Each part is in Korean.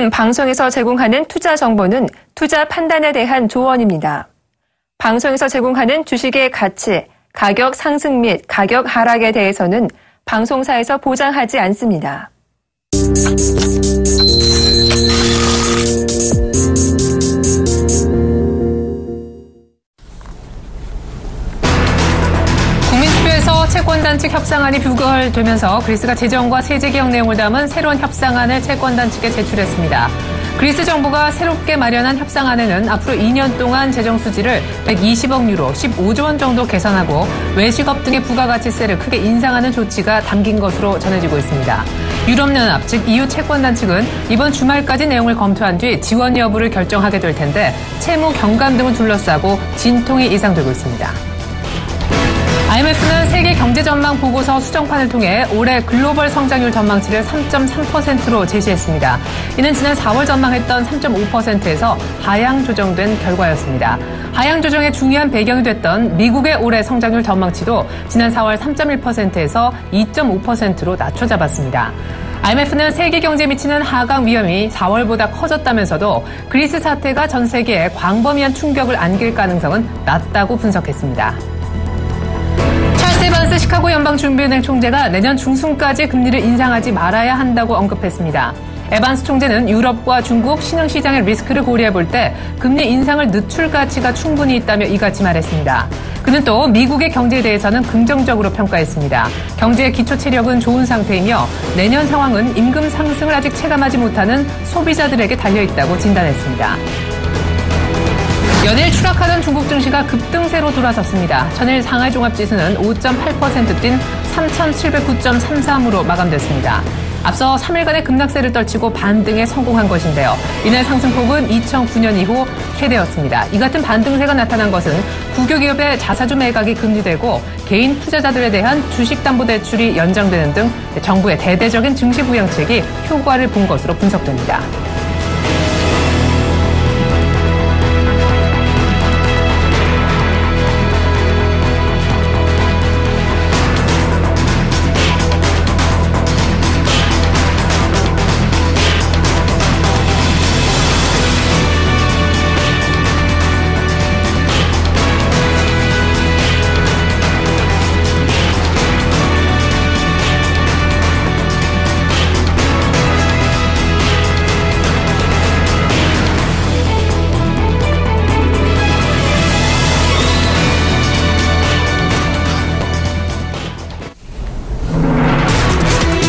지금 방송에서 제공하는 투자 정보는 투자 판단에 대한 조언입니다. 방송에서 제공하는 주식의 가치, 가격 상승 및 가격 하락에 대해서는 방송사에서 보장하지 않습니다. 국민투표에서 채권단 측 협상안이 부결되면서 그리스가 재정과 세제개혁 내용을 담은 새로운 협상안을 채권단 측에 제출했습니다. 그리스 정부가 새롭게 마련한 협상안에는 앞으로 2년 동안 재정 수지를 120억 유로, 15조 원 정도 개선하고 외식업 등의 부가가치세를 크게 인상하는 조치가 담긴 것으로 전해지고 있습니다. 유럽연합, 즉 EU 채권단 측은 이번 주말까지 내용을 검토한 뒤 지원 여부를 결정하게 될 텐데 채무 경감 등을 둘러싸고 진통이 예상되고 있습니다. IMF는 세계 경제 전망 보고서 수정판을 통해 올해 글로벌 성장률 전망치를 3.3%로 제시했습니다. 이는 지난 4월 전망했던 3.5%에서 하향 조정된 결과였습니다. 하향 조정의 중요한 배경이 됐던 미국의 올해 성장률 전망치도 지난 4월 3.1%에서 2.5%로 낮춰 잡았습니다. IMF는 세계 경제에 미치는 하강 위험이 4월보다 커졌다면서도 그리스 사태가 전 세계에 광범위한 충격을 안길 가능성은 낮다고 분석했습니다. 찰스 에반스 시카고 연방준비은행 총재가 내년 중순까지 금리를 인상하지 말아야 한다고 언급했습니다. 에반스 총재는 유럽과 중국 신흥시장의 리스크를 고려해 볼 때 금리 인상을 늦출 가치가 충분히 있다며 이같이 말했습니다. 그는 또 미국의 경제에 대해서는 긍정적으로 평가했습니다. 경제의 기초 체력은 좋은 상태이며 내년 상황은 임금 상승을 아직 체감하지 못하는 소비자들에게 달려있다고 진단했습니다. 연일 추락하던 중국 증시가 급등세로 돌아섰습니다. 전일 상하이 종합지수는 5.8% 뛴 3,709.33으로 마감됐습니다. 앞서 3일간의 급락세를 떨치고 반등에 성공한 것인데요. 이날 상승폭은 2009년 이후 최대였습니다. 이 같은 반등세가 나타난 것은 국유기업의 자사주 매각이 금지되고 개인 투자자들에 대한 주식담보대출이 연장되는 등 정부의 대대적인 증시 부양책이 효과를 본 것으로 분석됩니다.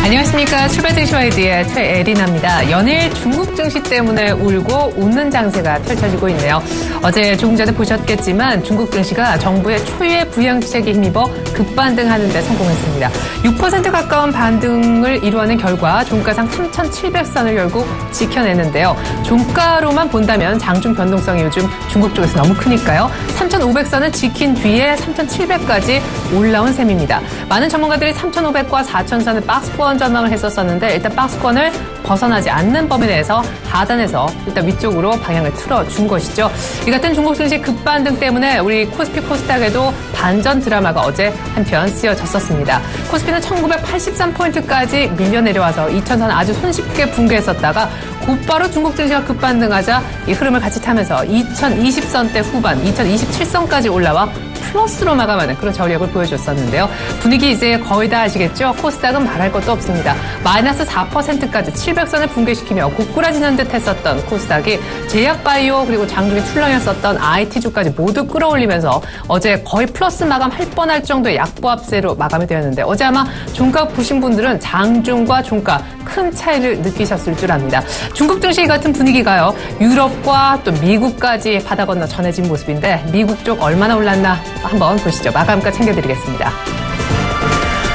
안녕하십니까. 출발 증시와이드의 최애리나입니다. 연일 중국 증시 때문에 울고 웃는 장세가 펼쳐지고 있네요. 어제 조금 전에 보셨겠지만 중국 증시가 정부의 초유의 부양책에 힘입어 급반등하는 데 성공했습니다. 6% 가까운 반등을 이루어낸 결과 종가상 3,700선을 결국 지켜내는데요. 종가로만 본다면 장중 변동성이 요즘 중국 쪽에서 너무 크니까요. 3,500선을 지킨 뒤에 3,700까지 올라온 셈입니다. 많은 전문가들이 3,500과 4,000선을 박스권 전망을 했었었는데 일단 박스권을 벗어나지 않는 범위 내에서 하단에서 일단 위쪽으로 방향을 틀어준 것이죠. 이 같은 중국 증시 급반등 때문에 우리 코스피 코스닥에도 반전 드라마가 어제 한편 쓰여졌었습니다. 코스피는 1983포인트까지 밀려 내려와서 2000선 아주 손쉽게 붕괴했었다가 곧바로 중국 증시가 급반등하자 이 흐름을 같이 타면서 2020선대 후반, 2027선까지 올라와 플러스로 마감하는 그런 저력을 보여줬었는데요. 분위기 이제 거의 다 아시겠죠? 코스닥은 말할 것도 없습니다. 마이너스 4%까지 700선을 붕괴시키며 고꾸라지는 듯 했었던 코스닥이 제약바이오 그리고 장중에 출렁였었던 IT주까지 모두 끌어올리면서 어제 거의 플러스 마감할 뻔할 정도의 약보합세로 마감이 되었는데 어제 아마 종가 보신 분들은 장중과 종가 큰 차이를 느끼셨을 줄 압니다. 중국 증시 같은 분위기가요. 유럽과 또 미국까지 바다 건너 전해진 모습인데 미국 쪽 얼마나 올랐나 한번 보시죠. 마감가 챙겨드리겠습니다.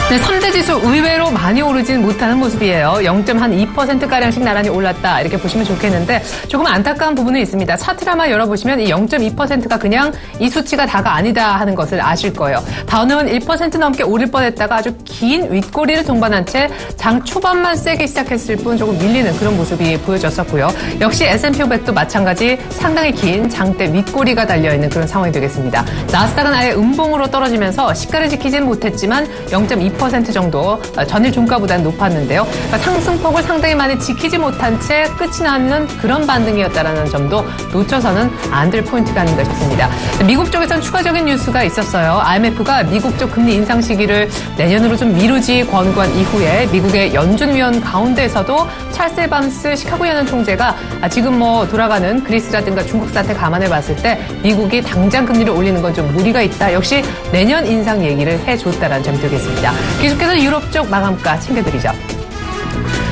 네, 3대 지수 의외로 많이 오르진 못하는 모습이에요. 0.2%가량씩 나란히 올랐다 이렇게 보시면 좋겠는데 조금 안타까운 부분은 있습니다. 차트라마 열어보시면 이 0.2%가 그냥 이 수치가 다가 아니다 하는 것을 아실 거예요. 다우는 1% 넘게 오를 뻔했다가 아주 긴 윗꼬리를 동반한 채 장 초반만 세게 시작했을 뿐 조금 밀리는 그런 모습이 보여졌었고요. 역시 S&P 500도 마찬가지 상당히 긴 장대 윗꼬리가 달려있는 그런 상황이 되겠습니다. 나스닥은 아예 음봉으로 떨어지면서 시가를 지키지는 못했지만 0.2% 2% 정도 전일 종가보다는 높았는데요. 그러니까 상승폭을 상당히 많이 지키지 못한 채 끝이 나는 그런 반등이었다는 점도 놓쳐서는 안 될 포인트가 아닌가 싶습니다. 미국 쪽에서는 추가적인 뉴스가 있었어요. IMF가 미국 쪽 금리 인상 시기를 내년으로 좀 미루지 권고한 이후에 미국의 연준위원 가운데에서도 찰스 에반스 시카고 연은 총재가 지금 돌아가는 그리스라든가 중국 사태 감안해 봤을 때 미국이 당장 금리를 올리는 건 좀 무리가 있다. 역시 내년 인상 얘기를 해줬다라는 점이 되겠습니다. 계속해서 유럽 쪽 마감가 챙겨드리죠.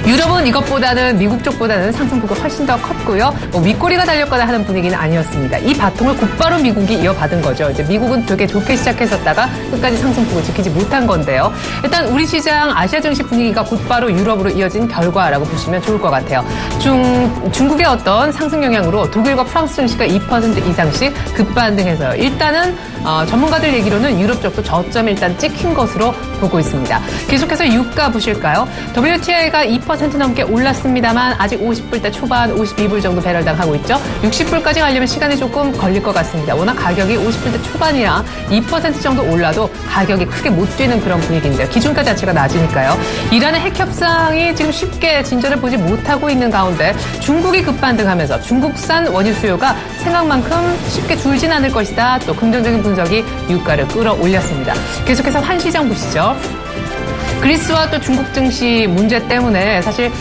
유럽은 이것보다는 미국 쪽보다는 상승폭이 훨씬 더 컸고요. 윗꼬리가 달렸거나 하는 분위기는 아니었습니다. 이 바통을 곧바로 미국이 이어받은 거죠. 이제 미국은 되게 좋게 시작했었다가 끝까지 상승폭을 지키지 못한 건데요. 일단 우리 시장 아시아 증시 분위기가 곧바로 유럽으로 이어진 결과라고 보시면 좋을 것 같아요. 중국의 어떤 상승 영향으로 독일과 프랑스 증시가 2% 이상씩 급반등해서요. 일단은 전문가들 얘기로는 유럽 쪽도 저점이 일단 찍힌 것으로 보고 있습니다. 계속해서 유가 보실까요? WTI가 2% 넘게 올랐습니다만 아직 50불대 초반 52불 정도 배럴당 하고 있죠. 60불까지 가려면 시간이 조금 걸릴 것 같습니다. 워낙 가격이 50불대 초반이라 2% 정도 올라도 가격이 크게 못 뛰는 그런 분위기인데요. 기준가 자체가 낮으니까요. 이란의 핵 협상이 지금 쉽게 진전을 보지 못하고 있는 가운데 중국이 급반등하면서 중국산 원유 수요가 생각만큼 쉽게 줄진 않을 것이다. 또 긍정적인 분석이 유가를 끌어올렸습니다. 계속해서 환시장 보시죠. 그리스와 또 중국 증시 문제 때문에 사실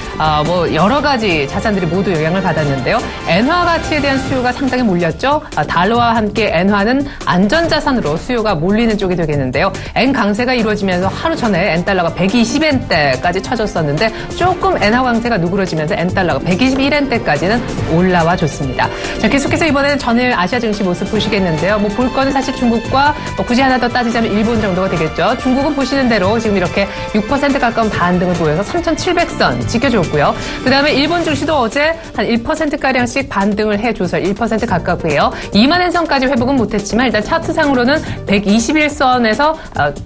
여러 가지 자산들이 모두 영향을 받았는데요. 엔화 가치에 대한 수요가 상당히 몰렸죠. 달러와 함께 엔화는 안전자산으로 수요가 몰리는 쪽이 되겠는데요. 엔 강세가 이루어지면서 하루 전에 엔 달러가 120엔대까지 쳐졌었는데 조금 엔화 강세가 누그러지면서 엔 달러가 121엔대까지는 올라와 줬습니다. 자, 계속해서 이번에는 전일 아시아 증시 모습 보시겠는데요. 볼 거는 사실 중국과 굳이 하나 더 따지자면 일본 정도가 되겠죠. 중국은 보시는 대로 지금 이렇게 6% 가까운 반등을 보여서 3,700선 지켜줬고요. 그다음에 일본 증시도 어제 한 1%가량씩 반등을 해줘서 1% 가깝고요. 2만 엔선까지 회복은 못했지만 일단 차트상으로는 121선에서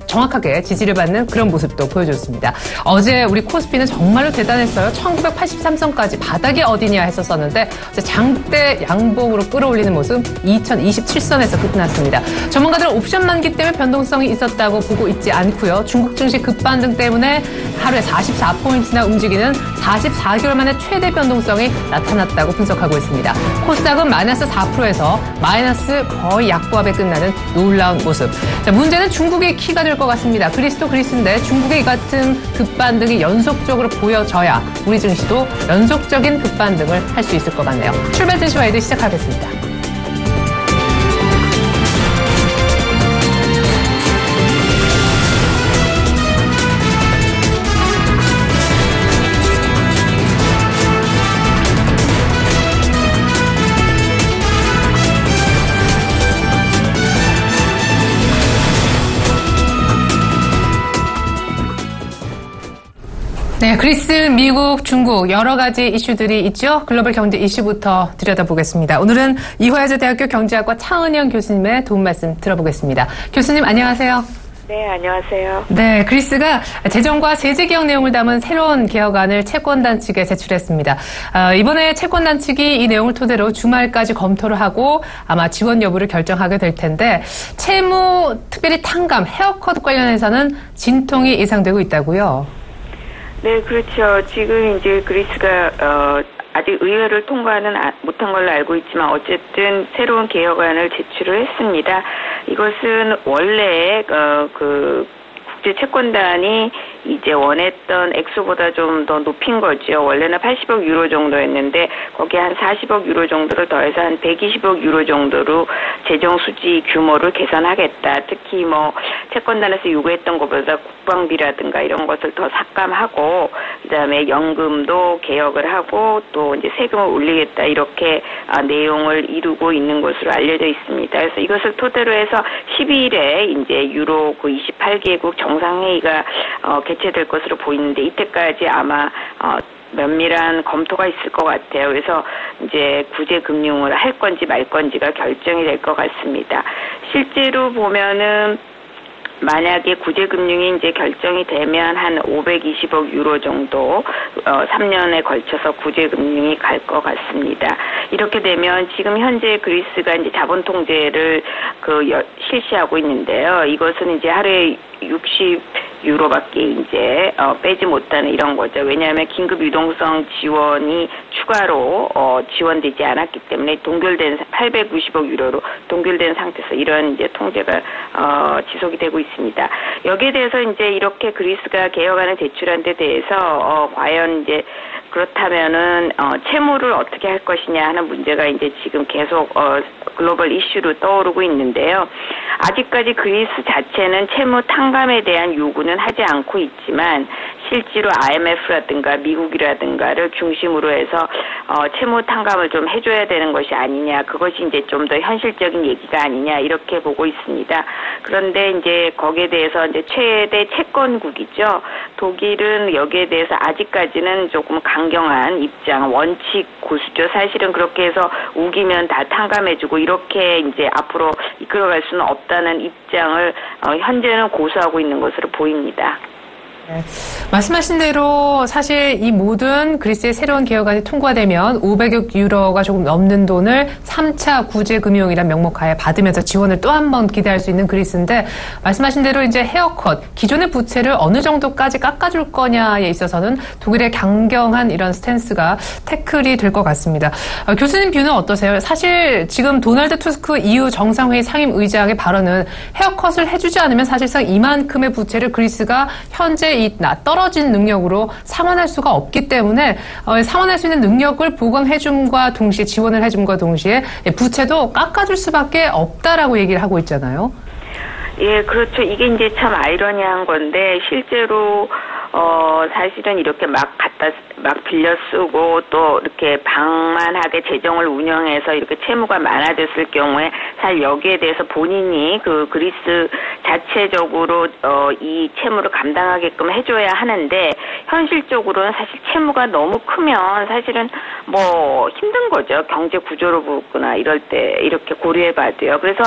정확하게 지지를 받는 그런 모습도 보여줬습니다. 어제 우리 코스피는 정말로 대단했어요. 1983선까지 바닥이 어디냐 했었었는데 장대 양봉으로 끌어올리는 모습 2027선에서 끝났습니다. 전문가들은 옵션 만기 때문에 변동성이 있었다고 보고 있지 않고요. 중국 증시 급반등 때문에 하루에 44포인트나 움직이는 44개월 만에 최대 변동성이 나타났다고 분석하고 있습니다. 코스닥은 마이너스 4%에서 마이너스 거의 약보합에 끝나는 놀라운 모습. 자, 문제는 중국의 키가 될 것 같습니다. 그리스도 그리스인데 중국의 이 같은 급반등이 연속적으로 보여져야 우리 증시도 연속적인 급반등을 할 수 있을 것 같네요. 출발 증시 와이드 시작하겠습니다. 네, 그리스, 미국, 중국 여러 가지 이슈들이 있죠. 글로벌 경제 이슈부터 들여다보겠습니다. 오늘은 이화여자대학교 경제학과 차은영 교수님의 도움 말씀 들어보겠습니다. 교수님 안녕하세요. 네, 안녕하세요. 네, 그리스가 재정과 세제 개혁 내용을 담은 새로운 개혁안을 채권단 측에 제출했습니다. 이번에 채권단 측이 이 내용을 토대로 주말까지 검토를 하고 아마 지원 여부를 결정하게 될 텐데 채무, 특별히 탕감, 헤어컷 관련해서는 진통이 예상되고 있다고요? 네, 그렇죠. 지금 이제 그리스가 아직 의회를 통과는 못한 걸로 알고 있지만 어쨌든 새로운 개혁안을 제출을 했습니다. 이것은 원래 국제 채권단이 이제 원했던 액수보다 좀 더 높인 거죠. 원래는 80억 유로 정도였는데 거기에 한 40억 유로 정도를 더해서 한 120억 유로 정도로 재정 수지 규모를 개선하겠다. 특히 채권단에서 요구했던 것보다 국방비라든가 이런 것을 더 삭감하고 그다음에 연금도 개혁을 하고 또 이제 세금을 올리겠다. 이렇게 내용을 이루고 있는 것으로 알려져 있습니다. 그래서 이것을 토대로 해서 12일에 이제 유로 28개국 정상회의가 개최될 것으로 보이는데 이때까지 아마 면밀한 검토가 있을 것 같아요. 그래서 이제 구제금융을 할 건지 말 건지가 결정이 될 것 같습니다. 실제로 보면은 만약에 구제금융이 이제 결정이 되면 한 520억 유로 정도 3년에 걸쳐서 구제금융이 갈 것 같습니다. 이렇게 되면 지금 현재 그리스가 이제 자본 통제를 실시하고 있는데요. 이것은 이제 하루에 유로밖에 이제 빼지 못하는 이런 거죠. 왜냐하면 긴급 유동성 지원이 추가로 지원되지 않았기 때문에 동결된 890억 유로로 동결된 상태에서 이런 이제 통제가 지속이 되고 있습니다. 여기에 대해서 이제 이렇게 그리스가 개혁안을 제출한 데 대해서 과연 이제 그렇다면은 채무를 어떻게 할 것이냐 하는 문제가 이제 지금 계속 글로벌 이슈로 떠오르고 있는데요. 아직까지 그리스 자체는 채무 탕감에 대한 요구는 하지 않고 있지만 실제로 IMF라든가 미국이라든가를 중심으로 해서 채무 탕감을 좀 해줘야 되는 것이 아니냐, 그것이 이제 좀 더 현실적인 얘기가 아니냐 이렇게 보고 있습니다. 그런데 이제 거기에 대해서 이제 최대 채권국이죠. 독일은 여기에 대해서 아직까지는 조금 강경한 입장, 원칙 고수죠. 사실은 그렇게 해서 우기면 다 탕감해주고 이렇게 이제 앞으로 이끌어갈 수는 없다는 입장을 현재는 고수하고 있는 것으로 보입니다. 네. 말씀하신 대로 사실 이 모든 그리스의 새로운 개혁안이 통과되면 500억 유로가 조금 넘는 돈을 3차 구제금융이란 명목하에 받으면서 지원을 또 한 번 기대할 수 있는 그리스인데, 말씀하신 대로 이제 헤어컷, 기존의 부채를 어느 정도까지 깎아줄 거냐에 있어서는 독일의 강경한 이런 스탠스가 태클이 될 것 같습니다. 교수님 뷰는 어떠세요? 사실 지금 도널드 투스크 EU 정상회의 상임의장의 발언은 헤어컷을 해주지 않으면 사실상 이만큼의 부채를 그리스가 현재 이 떨어진 능력으로 상환할 수가 없기 때문에 상환할 수 있는 능력을 보강해줌과 동시에 지원을 해줌과 동시에 부채도 깎아줄 수밖에 없다라고 얘기를 하고 있잖아요. 예, 그렇죠. 이게 이제 참 아이러니한 건데 실제로 사실은 이렇게 막 빌려 쓰고 또 이렇게 방만하게 재정을 운영해서 이렇게 채무가 많아졌을 경우에 사실 여기에 대해서 본인이 그 그리스 자체적으로 이 채무를 감당하게끔 해줘야 하는데 현실적으로는 사실 채무가 너무 크면 사실은 뭐 힘든 거죠. 경제 구조로 보거나 이럴 때 이렇게 고려해봐도요. 그래서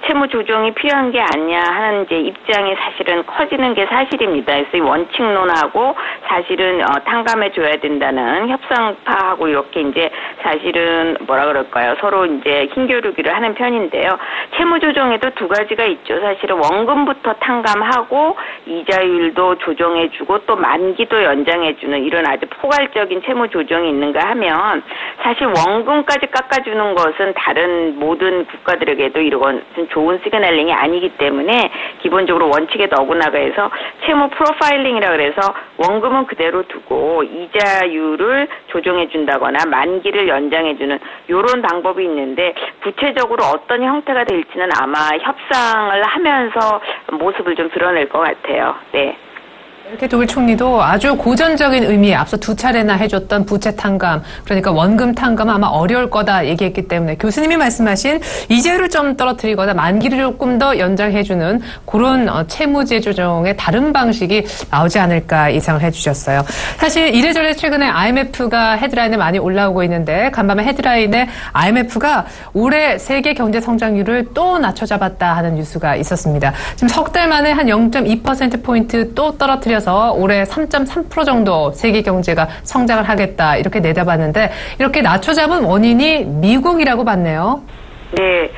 채무 조정이 필요한 게 아니냐 하는 이제 입장이 사실은 커지는 게 사실입니다. 그래서 이 원칙론하고 사실은 탕감해줘야 된다는 협상파하고 이렇게 이제 사실은 뭐라 그럴까요? 서로 이제 힘겨루기를 하는 편인데요. 채무 조정에도 두 가지가 있죠. 사실은 원금부터 탕감하고 이자율도 조정해주고 또 만기도 연장해주는 이런 아주 포괄적인 채무 조정이 있는가 하면 사실 원금까지 깎아주는 것은 다른 모든 국가들에게도 이런 좋은 시그널링이 아니기 때문에 기본적으로 원칙에 어긋나가 해서 채무 프로파일링이라 그래서 원금은 그대로 두고 이자율을 조정해준다거나 만기를 연장해주는 이런 방법이 있는데 구체적으로 어떤 형태가 될지는 아마 협상을 하면서 모습을 좀 드러낼 것 같아요. 네. 이렇게 독일 총리도 아주 고전적인 의미에 앞서 두 차례나 해줬던 부채 탕감, 그러니까 원금 탕감은 아마 어려울 거다 얘기했기 때문에 교수님이 말씀하신 이자율을 좀 떨어뜨리거나 만기를 조금 더 연장해주는 그런 채무제 조정의 다른 방식이 나오지 않을까 예상을 해주셨어요. 사실 이래저래 최근에 IMF가 헤드라인에 많이 올라오고 있는데 간밤에 헤드라인에 IMF가 올해 세계 경제 성장률을 또 낮춰잡았다 하는 뉴스가 있었습니다. 지금 석 달 만에 한 0.2%포인트 또 떨어뜨려 올해 3.3% 정도 세계 경제가 성장을 하겠다 이렇게 내다봤는데 이렇게 낮춰잡은 원인이 미국이라고 봤네요. 네,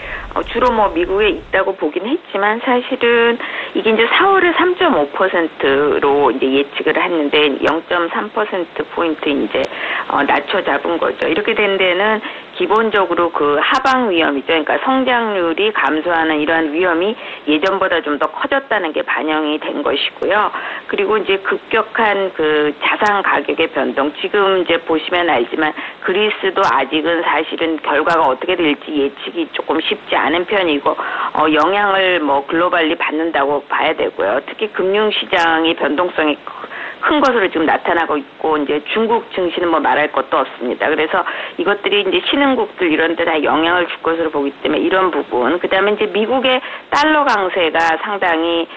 주로 뭐 미국에 있다고 보긴 했지만 사실은 이게 이제 4월에 3.5%로 이제 예측을 했는데 0.3%포인트 이제 낮춰 잡은 거죠. 이렇게 된 데는 기본적으로 그 하방 위험이죠. 그러니까 성장률이 감소하는 이러한 위험이 예전보다 좀 더 커졌다는 게 반영이 된 것이고요. 그리고 이제 급격한 그 자산 가격의 변동. 지금 이제 보시면 알지만 그리스도 아직은 사실은 결과가 어떻게 될지 예측이 조금 쉽지 않은 편이고 영향을 뭐 글로벌리 받는다고 봐야 되고요. 특히 금융시장의 변동성이 큰 것으로 지금 나타나고 있고 이제 중국 증시는 뭐 말할 것도 없습니다. 그래서 이것들이 이제 신흥국들 이런 데 다 영향을 줄 것으로 보기 때문에 이런 부분, 그다음에 이제 미국의 달러 강세가 상당히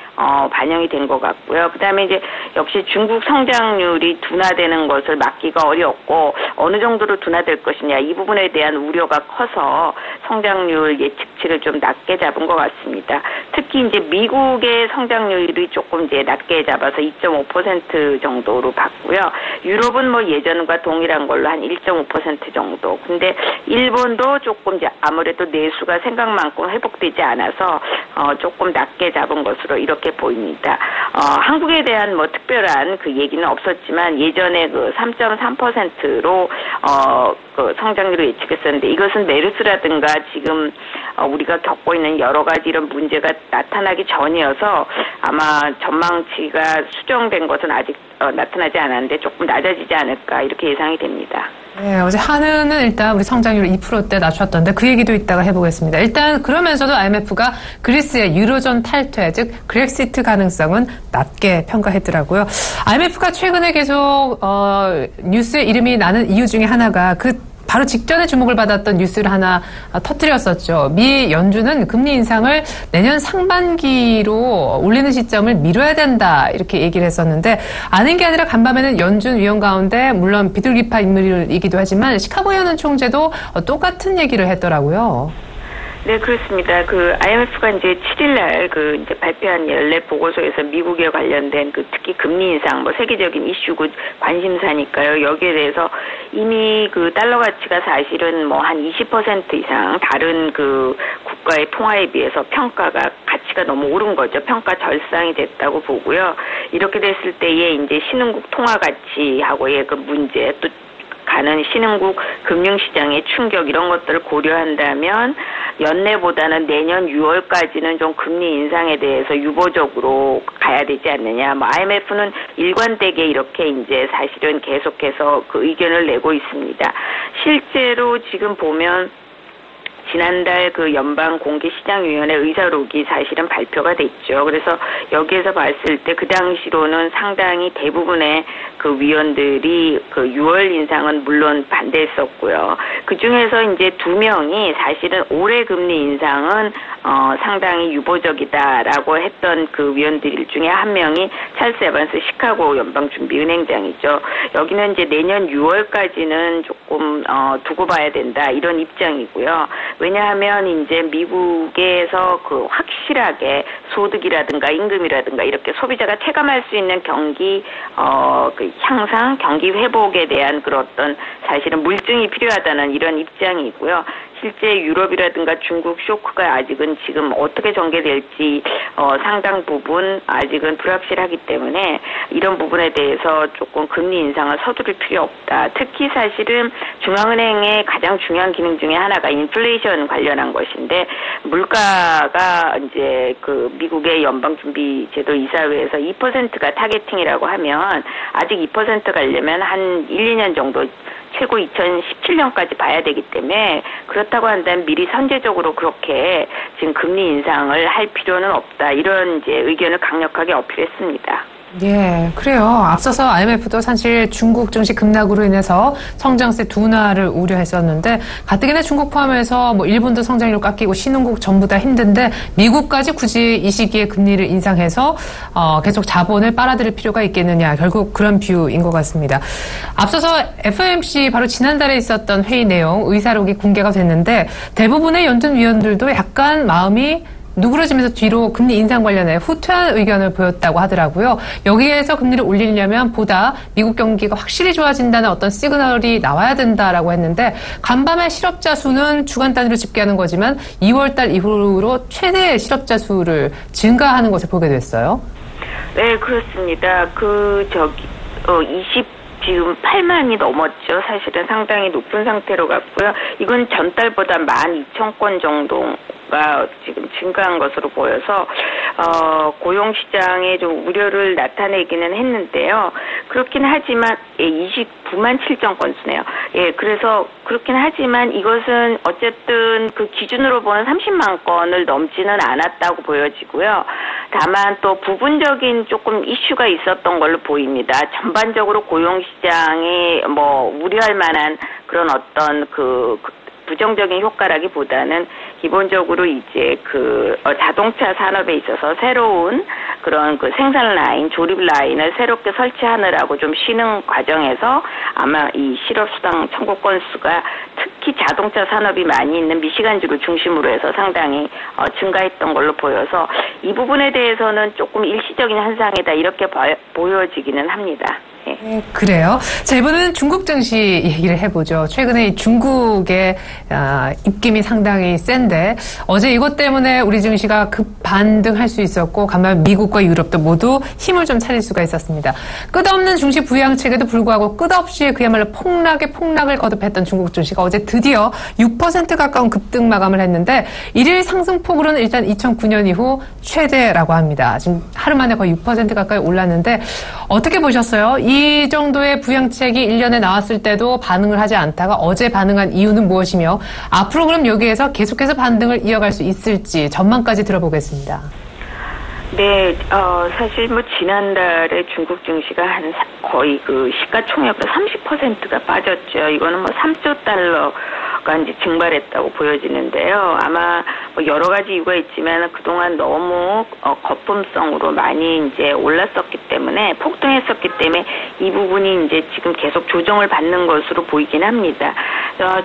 반영이 된 것 같고요. 그다음에 이제 역시 중국 성장률이 둔화되는 것을 막기가 어렵고 어느 정도로 둔화될 것이냐 이 부분에 대한 우려가 커서 성장률 예측치 예치를 좀 낮게 잡은 것 같습니다. 특히 이제 미국의 성장률이 조금 이제 낮게 잡아서 2.5% 정도로 봤고요. 유럽은 뭐 예전과 동일한 걸로 한 1.5% 정도. 근데 일본도 조금 이제 아무래도 내수가 생각만큼 회복되지 않아서 조금 낮게 잡은 것으로 이렇게 보입니다. 한국에 대한 뭐 특별한 그 얘기는 없었지만 예전에 그 3.3%로 그 성장률을 예측했었는데 이것은 메르스라든가 지금 우리가 겪고 있는 여러 가지 이런 문제가 나타나기 전이어서 아마 전망치가 수정된 것은 아직 나타나지 않았는데 조금 낮아지지 않을까 이렇게 예상이 됩니다. 네, 어제 한은은 일단 우리 성장률 2%대 낮췄던데 그 얘기도 이따가 해보겠습니다. 일단 그러면서도 IMF가 그리스의 유로존 탈퇴, 즉 그렉시트 가능성은 낮게 평가했더라고요. IMF가 최근에 계속 뉴스에 이름이 나는 이유 중에 하나가 바로 직전에 주목을 받았던 뉴스를 하나 터뜨렸었죠. 미 연준은 금리 인상을 내년 상반기로 올리는 시점을 미뤄야 된다 이렇게 얘기를 했었는데 아는 게 아니라 간밤에는 연준 위원 가운데 물론 비둘기파 인물이기도 하지만 시카고 연은 총재도 똑같은 얘기를 했더라고요. 네, 그렇습니다. 그 IMF가 이제 7일날 그 이제 발표한 연례 보고서에서 미국에 관련된 그 특히 금리 인상 뭐 세계적인 이슈고 관심사니까요. 여기에 대해서 이미 그 달러 가치가 사실은 뭐 한 20% 이상 다른 그 국가의 통화에 비해서 평가가 가치가 너무 오른 거죠. 평가 절상이 됐다고 보고요. 이렇게 됐을 때에 이제 신흥국 통화 가치하고의 그 문제 또 가는 신흥국 금융시장의 충격 이런 것들을 고려한다면 연내보다는 내년 6월까지는 좀 금리 인상에 대해서 유보적으로 가야 되지 않느냐. 뭐 IMF는 일관되게 이렇게 이제 사실은 계속해서 그 의견을 내고 있습니다. 실제로 지금 보면 지난달 그 연방공개시장위원회 의사록이 사실은 발표가 됐죠. 그래서 여기에서 봤을 때 그 당시로는 상당히 대부분의 그 위원들이 그 6월 인상은 물론 반대했었고요. 그 중에서 이제 2명이 사실은 올해 금리 인상은 상당히 유보적이다라고 했던 그 위원들 중에 한 명이 찰스 에반스 시카고 연방준비은행장이죠. 여기는 이제 내년 6월까지는 조금 두고 봐야 된다 이런 입장이고요. 왜냐하면 이제 미국에서 그 확실하게 소득이라든가 임금이라든가 이렇게 소비자가 체감할 수 있는 경기 그 향상, 경기 회복에 대한 그런 어떤 사실은 물증이 필요하다는 이런 입장이고요. 실제 유럽이라든가 중국 쇼크가 아직은 지금 어떻게 전개될지 상당 부분 아직은 불확실하기 때문에 이런 부분에 대해서 조금 금리 인상을 서두를 필요 없다. 특히 사실은 중앙은행의 가장 중요한 기능 중에 하나가 인플레이션 관련한 것인데 물가가 이제 그 미국의 연방준비제도 이사회에서 2%가 타겟팅이라고 하면 아직 2% 가려면 한 1, 2년 정도 최고 2017년까지 봐야 되기 때문에 그렇다고 한다면 미리 선제적으로 그렇게 지금 금리 인상을 할 필요는 없다. 이런 이제 의견을 강력하게 어필했습니다. 예, 그래요. 앞서서 IMF도 사실 중국 증시 급락으로 인해서 성장세 둔화를 우려했었는데 가뜩이나 중국 포함해서 뭐 일본도 성장률 깎이고 신흥국 전부 다 힘든데 미국까지 굳이 이 시기에 금리를 인상해서 계속 자본을 빨아들일 필요가 있겠느냐. 결국 그런 뷰인 것 같습니다. 앞서서 FOMC 바로 지난달에 있었던 회의 내용 의사록이 공개가 됐는데 대부분의 연준 위원들도 약간 마음이 누그러지면서 뒤로 금리 인상 관련해 후퇴한 의견을 보였다고 하더라고요. 여기에서 금리를 올리려면 보다 미국 경기가 확실히 좋아진다는 어떤 시그널이 나와야 된다라고 했는데 간밤에 실업자 수는 주간 단위로 집계하는 거지만 2월 달 이후로 최대 실업자 수를 증가하는 것을 보게 됐어요. 네, 그렇습니다. 지금 8만이 넘었죠. 사실은 상당히 높은 상태로 갔고요. 이건 전달보다 12,000건 정도가 지금 증가한 것으로 보여서 고용시장에 좀 우려를 나타내기는 했는데요. 그렇긴 하지만 29만 7천 건수네요. 예, 그래서 그렇긴 하지만 이것은 어쨌든 그 기준으로 보는 30만 건을 넘지는 않았다고 보여지고요. 다만 또 부분적인 조금 이슈가 있었던 걸로 보입니다. 전반적으로 고용시장이 뭐 우려할 만한 그런 어떤 부정적인 효과라기보다는 기본적으로 이제 자동차 산업에 있어서 새로운 그런 생산 라인, 조립 라인을 새롭게 설치하느라고 좀 쉬는 과정에서 아마 이 실업수당 청구 건수가 특히 자동차 산업이 많이 있는 미시간주를 중심으로 해서 상당히 증가했던 걸로 보여서 이 부분에 대해서는 조금 일시적인 현상이다 이렇게 보여지기는 합니다. 네, 그래요. 자, 이번에는 중국 증시 얘기를 해보죠. 최근에 이 중국의 입김이 상당히 센데 어제 이것 때문에 우리 증시가 급반등할 수 있었고 간만에 미국과 유럽도 모두 힘을 좀 차릴 수가 있었습니다. 끝없는 중시 부양책에도 불구하고 끝없이 그야말로 폭락을 거듭했던 중국 증시가 어제 드디어 6% 가까운 급등 마감을 했는데 일일 상승폭으로는 일단 2009년 이후 최대라고 합니다. 지금 하루 만에 거의 6% 가까이 올랐는데 어떻게 보셨어요? 이 정도의 부양책이 1년에 나왔을 때도 반응을 하지 않다가 어제 반응한 이유는 무엇이며 앞으로 그럼 여기에서 계속해서 반등을 이어갈 수 있을지 전망까지 들어보겠습니다. 네, 사실 지난달에 중국 증시가 거의 시가총액의 30%가 빠졌죠. 이거는 3조 달러가 이제 증발했다고 보여지는데요. 아마 여러 가지 이유가 있지만 그동안 너무 거품성으로 많이 이제 올랐었기 때문에 폭등했었기 때문에 이 부분이 이제 지금 계속 조정을 받는 것으로 보이긴 합니다.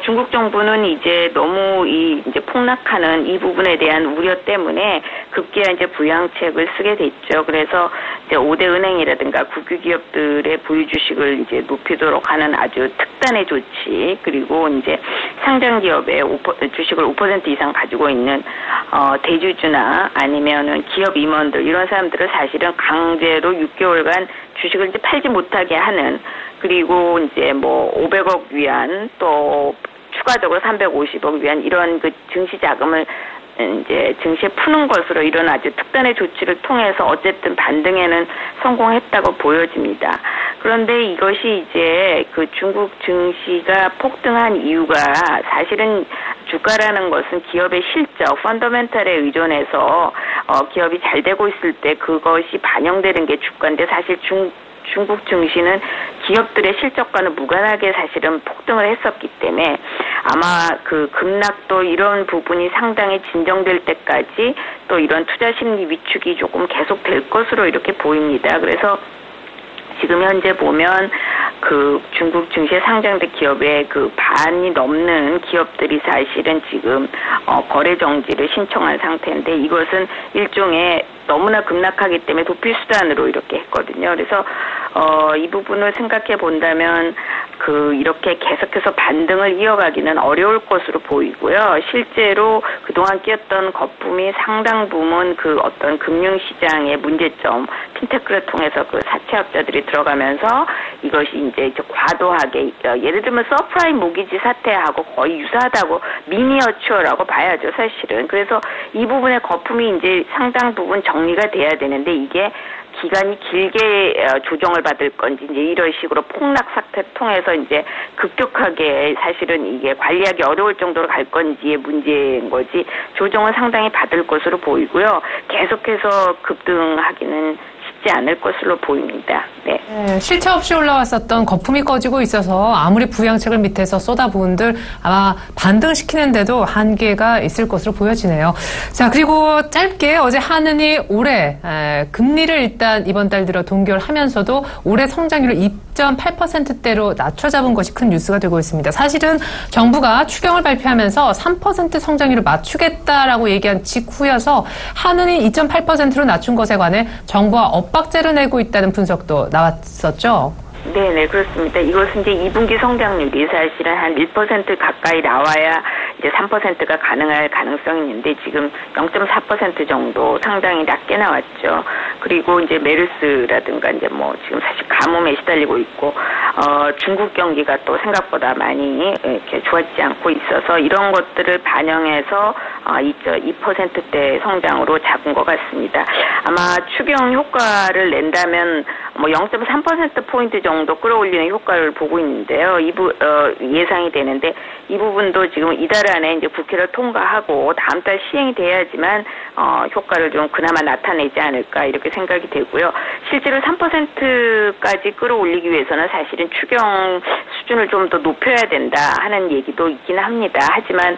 중국 정부는 이제 너무 이제 폭락하는 이 부분에 대한 우려 때문에 급기야 이제 부양책을 쓰게 됐죠. 그래서 이제 5대 은행이라든가 국유 기업들의 보유 주식을 이제 높이도록 하는 아주 특단의 조치, 그리고 이제 상장 기업의 주식을 5% 이상 가지고 있는 대주주나 아니면은 기업 임원들 이런 사람들을 사실은 강제로 6개월간 주식을 이제 팔지 못하게 하는, 그리고 이제 500억 위안 또 추가적으로 350억 위안 이런 증시 자금을 이제 증시에 푸는 것으로 이런 아주 특단의 조치를 통해서 어쨌든 반등에는 성공했다고 보여집니다. 그런데 이것이 이제 중국 증시가 폭등한 이유가 사실은 주가라는 것은 기업의 실적, 펀더멘털에 의존해서 기업이 잘 되고 있을 때 그것이 반영되는 게 주가인데 사실 중국 증시는 기업들의 실적과는 무관하게 사실은 폭등을 했었기 때문에 아마 급락도 이런 부분이 상당히 진정될 때까지 또 이런 투자 심리 위축이 조금 계속될 것으로 이렇게 보입니다. 그래서 지금 현재 보면 중국 증시에 상장된 기업의 반이 넘는 기업들이 사실은 지금 거래 정지를 신청한 상태인데 이것은 일종의 너무나 급락하기 때문에 도피 수단으로 이렇게 했거든요. 그래서 이 부분을 생각해 본다면 이렇게 계속해서 반등을 이어가기는 어려울 것으로 보이고요. 실제로 그동안 끼었던 거품이 상당 부분 어떤 금융시장의 문제점, 핀테크를 통해서 사채업자들이 들어가면서 이것이 이제 과도하게, 예를 들면 서프라임 모기지 사태하고 거의 유사하다고 미니어처라고 봐야죠, 사실은. 그래서 이 부분의 거품이 이제 상당 부분 정리가 돼야 되는데 이게 기간이 길게 조정을 받을 건지 이제 이런 식으로 폭락 사태 통해서 이제 급격하게 사실은 이게 관리하기 어려울 정도로 갈 건지의 문제인 거지 조정은 상당히 받을 것으로 보이고요. 계속해서 급등하기는 쉽지 않을 것으로 보입니다. 네. 실체 없이 올라왔었던 거품이 꺼지고 있어서 아무리 부양책을 밑에서 쏟아부은들 아마 반등시키는데도 한계가 있을 것으로 보여지네요. 자, 그리고 짧게 어제 한은이 올해 금리를 일단 이번 달 들어 동결하면서도 올해 성장률을 2.8%대로 낮춰잡은 것이 큰 뉴스가 되고 있습니다. 사실은 정부가 추경을 발표하면서 3% 성장률을 맞추겠다라고 얘기한 직후여서 한은이 2.8%로 낮춘 것에 관해 정부와 엇박자를 내고 있다는 분석도 나왔었죠. 네, 그렇습니다. 이것은 이제 2분기 성장률이 사실은 한 1% 가까이 나와야 이제 3%가 가능할 가능성이 있는데 지금 0.4% 정도 상당히 낮게 나왔죠. 그리고 이제 메르스라든가 이제 지금 사실 가뭄에 시달리고 있고 중국 경기가 또 생각보다 많이 이렇게 좋아지지 않고 있어서 이런 것들을 반영해서 2.2%대 성장으로 잡은 것 같습니다. 아마 추경 효과를 낸다면 0.3%포인트 정도 끌어올리는 효과를 보고 있는데요. 예상이 되는데 이 부분도 지금 이달 안에 이제 국회를 통과하고 다음 달 시행이 돼야지만 효과를 좀 그나마 나타내지 않을까 이렇게 생각이 되고요. 실제로 3%까지 끌어올리기 위해서는 사실은 추경 수준을 좀 더 높여야 된다 하는 얘기도 있긴 합니다. 하지만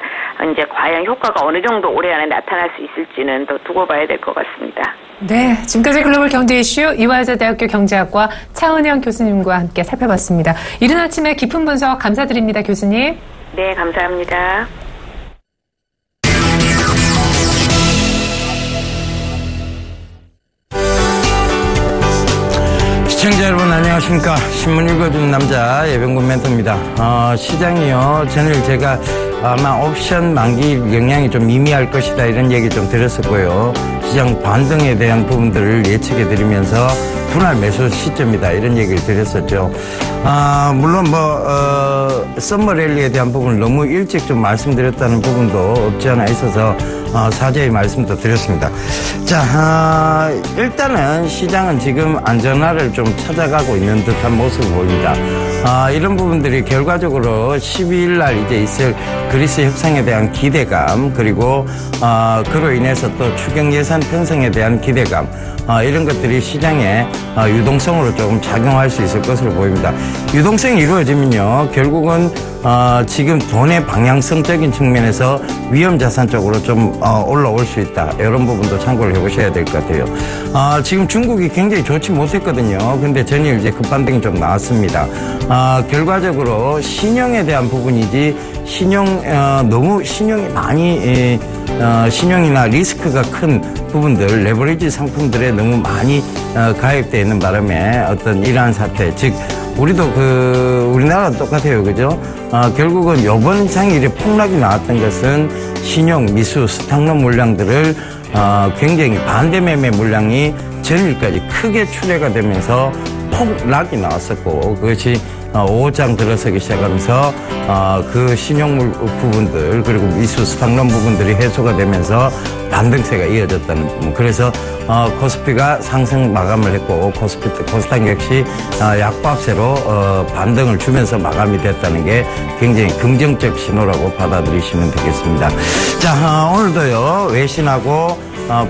이제 과연 효과가 어느 정도 올해 안에 나타날 수 있을지는 더 두고 봐야 될 것 같습니다. 네, 지금까지 글로벌 경제 이슈 이화여자대학교 경제학과 차은영 교수님과 함께 살펴봤습니다. 이른 아침에 깊은 분석 감사드립니다, 교수님. 네, 감사합니다. 시청자 여러분 안녕하십니까. 신문 읽어주는 남자 예병군 멘토입니다. 시장이요, 전일 제가 아마 옵션 만기 영향이 좀 미미할 것이다 이런 얘기 좀 들었었고요. 시장 반등에 대한 부분들을 예측해 드리면서 분할 매수 시점이다 이런 얘기를 드렸었죠. 물론 썸머 랠리에 대한 부분을 너무 일찍 좀 말씀드렸다는 부분도 없지 않아 있어서 사죄의 말씀도 드렸습니다. 자, 일단은 시장은 지금 안전화를 좀 찾아가고 있는 듯한 모습을 보입니다. 이런 부분들이 결과적으로 12일 날 이제 있을 그리스 협상에 대한 기대감, 그리고 그로 인해서 또 추경 예산 편성에 대한 기대감, 이런 것들이 시장에 유동성으로 조금 작용할 수 있을 것으로 보입니다. 유동성이 이루어지면요, 결국은 지금 돈의 방향성적인 측면에서 위험자산 쪽으로 좀 올라올 수 있다. 이런 부분도 참고를 해보셔야 될 것 같아요. 지금 중국이 굉장히 좋지 못했거든요. 근데 전일 이제 급반등이 좀 나왔습니다. 결과적으로 신용에 대한 부분이지 너무 신용이 많이 신용이나 리스크가 큰 부분들, 레버리지 상품들에 너무 많이 가입되어 있는 바람에 어떤 이러한 사태, 즉 우리도 우리나라도 똑같아요, 그죠? 결국은 요번 장일에 폭락이 나왔던 것은 신용, 미수, 스탁론 물량들을 굉장히 반대 매매 물량이 전일까지 크게 출회가 되면서 폭락이 나왔었고, 그것이 5장 들어서기 시작하면서 그 신용물 부분들, 그리고 미수 스탁론 부분들이 해소가 되면서 반등세가 이어졌다는 부분. 그래서 코스피가 상승 마감을 했고, 코스닥 역시 약밥세로 반등을 주면서 마감이 됐다는 게 굉장히 긍정적 신호라고 받아들이시면 되겠습니다. 자, 오늘도요, 외신하고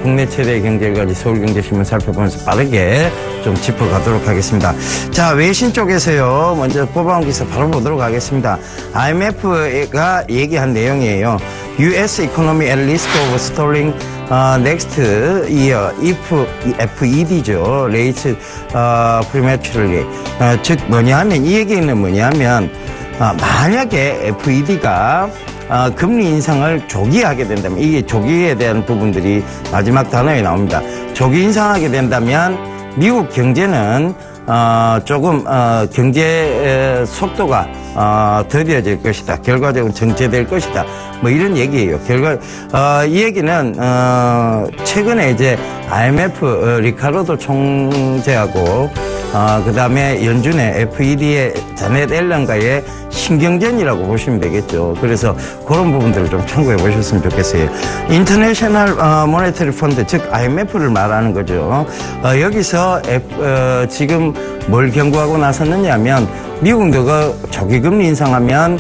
국내 최대의 경제일간지 서울경제신문 살펴보면서 빠르게 좀 짚어가도록 하겠습니다. 자, 외신 쪽에서요, 먼저 뽑아온 기사 바로 보도록 하겠습니다. IMF가 얘기한 내용이에요. US economy at risk of stalling next year if FED죠. rates prematurely. 즉 뭐냐면, 이 얘기는 뭐냐면, 만약에 FED가 금리 인상을 조기하게 된다면, 이게 조기에 대한 부분들이 마지막 단어에 나옵니다. 조기 인상하게 된다면 미국 경제는 조금 경제 속도가 더뎌질 것이다. 결과적으로 정체될 것이다. 뭐 이런 얘기예요. 이 얘기는 최근에 이제 IMF 리카르도 총재하고 그 다음에 연준의 FED의 자넷 앨런과의 신경전이라고 보시면 되겠죠. 그래서 그런 부분들을 좀 참고해 보셨으면 좋겠어요. 인터내셔널 모네터리 펀드, 즉 IMF를 말하는 거죠. 여기서 지금 뭘 경고하고 나섰느냐 하면, 미국 너가 조기금리 인상하면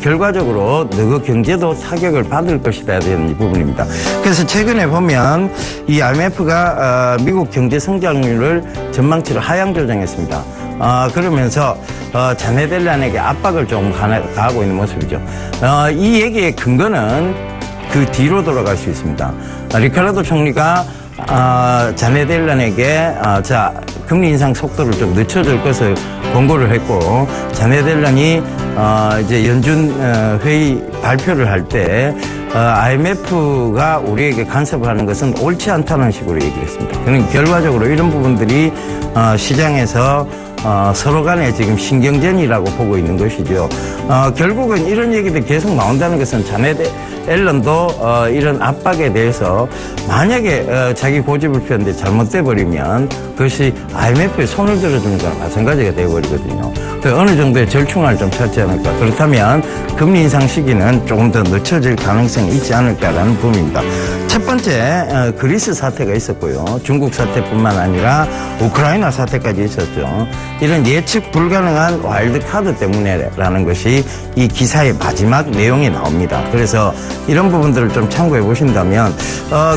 결과적으로 너그 경제도 타격을 받을 것이다 되는 부분입니다. 그래서 최근에 보면 이 IMF가 미국 경제 성장률을 전망치를 하향 조정했습니다. 그러면서 자넷 앨런에게 압박을 좀 가하고 있는 모습이죠. 이 얘기의 근거는 그 뒤로 돌아갈 수 있습니다. 리카르도 총리가 자넷 앨런에게 금리 인상 속도를 좀 늦춰줄 것을 권고를 했고, 자넷 앨런이 이제 연준 회의 발표를 할 때 IMF가 우리에게 간섭을 하는 것은 옳지 않다는 식으로 얘기를 했습니다. 그러니까 결과적으로 이런 부분들이 시장에서 서로 간에 지금 신경전이라고 보고 있는 것이죠. 결국은 이런 얘기들이 계속 나온다는 것은 자넷 앨런도 이런 압박에 대해서 만약에 자기 고집을 폈는데 잘못돼 버리면 그것이 IMF에 손을 들어주는 거랑 마찬가지가 되어버리거든요. 또 어느 정도의 절충안을 좀 찾지 않을까. 그렇다면 금리 인상 시기는 조금 더 늦춰질 가능성이 있지 않을까라는 부분입니다. 첫 번째, 그리스 사태가 있었고요. 중국 사태뿐만 아니라 우크라이나 사태까지 있었죠. 이런 예측 불가능한 와일드카드 때문에라는 것이 이 기사의 마지막 내용에 나옵니다. 그래서 이런 부분들을 좀 참고해 보신다면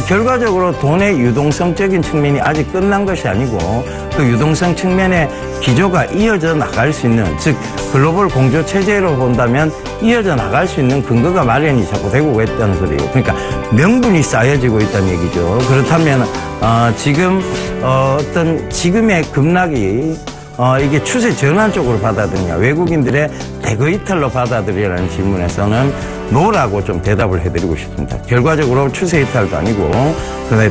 결과적으로 돈의 유동성적인 측면이 아직 끝난 것이 아니고 그 유동성 측면의 기조가 이어져 나갈 수 있는, 즉 글로벌 공조 체제로 본다면 이어져 나갈 수 있는 근거가 마련이 자꾸 되고 있다는 소리예요. 그러니까 명분이 쌓여지고 있다는 얘기죠. 그렇다면 지금 어떤 지금의 급락이 이게 추세 전환 쪽으로 받아들이냐, 외국인들의 대거 이탈로 받아들이라는 질문에서는 노라고 좀 대답을 해드리고 싶습니다. 결과적으로 추세 이탈도 아니고 그다음에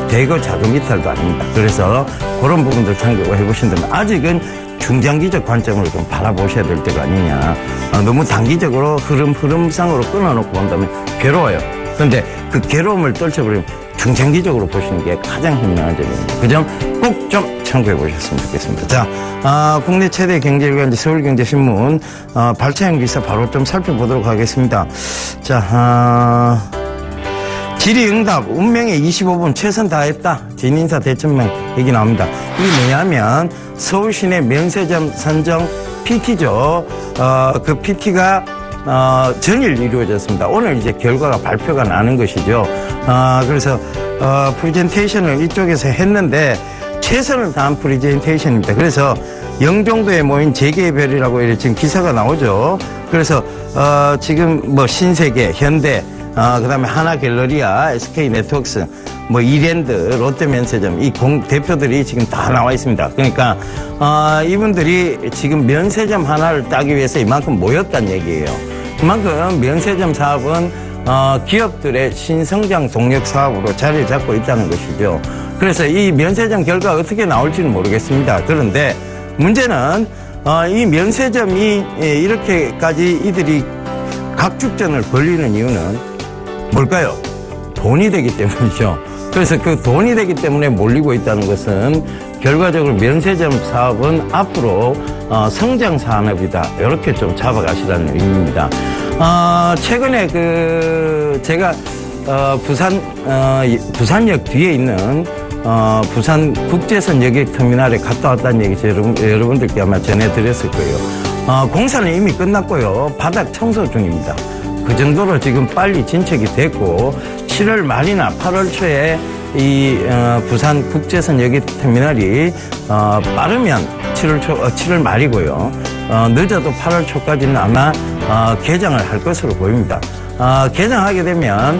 대거 자금 이탈도 아닙니다. 그래서 그런 부분들 참고해 보신다면 아직은 중장기적 관점으로 좀 바라보셔야 될 때가 아니냐. 너무 단기적으로 흐름상으로 끊어놓고 본다면 괴로워요. 그런데 그 괴로움을 떨쳐버리면 중장기적으로 보시는 게 가장 현명한 점입니다. 그 점 꼭 좀 참고해 보셨으면 좋겠습니다. 자, 국내 최대 경제일간지 서울경제신문 발차형 기사 바로 좀 살펴보도록 하겠습니다. 자, 질의응답 운명의 25분 최선 다했다. 진인사 대천명 얘기 나옵니다. 이게 뭐냐면 서울시내 면세점 선정 PT죠. 그 PT가 전일 이루어졌습니다. 오늘 이제 결과가 발표가 나는 것이죠. 그래서 프레젠테이션을 이쪽에서 했는데 최선을 다한 프레젠테이션입니다. 그래서 영종도에 모인 재계의 별이라고 이렇게 지금 기사가 나오죠. 그래서 지금 뭐 신세계, 현대, 그다음에 하나갤러리아, SK네트워크스, 뭐 이랜드, 롯데면세점 이 대표들이 지금 다 나와 있습니다. 그러니까 이분들이 지금 면세점 하나를 따기 위해서 이만큼 모였다는 얘기예요. 그만큼 면세점 사업은 기업들의 신성장 동력 사업으로 자리를 잡고 있다는 것이죠. 그래서 이 면세점 결과가 어떻게 나올지는 모르겠습니다. 그런데 문제는 이 면세점이 이렇게까지 이들이 각축전을 벌리는 이유는 뭘까요? 돈이 되기 때문이죠. 그래서 그 돈이 되기 때문에 몰리고 있다는 것은 결과적으로 면세점 사업은 앞으로 성장 산업이다. 이렇게 좀 잡아가시라는 의미입니다. 최근에 제가 부산역 뒤에 있는 부산 국제선 여객 터미널에 갔다 왔다는 얘기 여러분들께 아마 전해드렸을 거예요. 공사는 이미 끝났고요. 바닥 청소 중입니다. 그 정도로 지금 빨리 진척이 됐고 7월 말이나 8월 초에 이 부산 국제선 여객 터미널이 빠르면 7월 말이고요. 늦어도 8월 초까지는 아마 개장을 할 것으로 보입니다. 개장하게 되면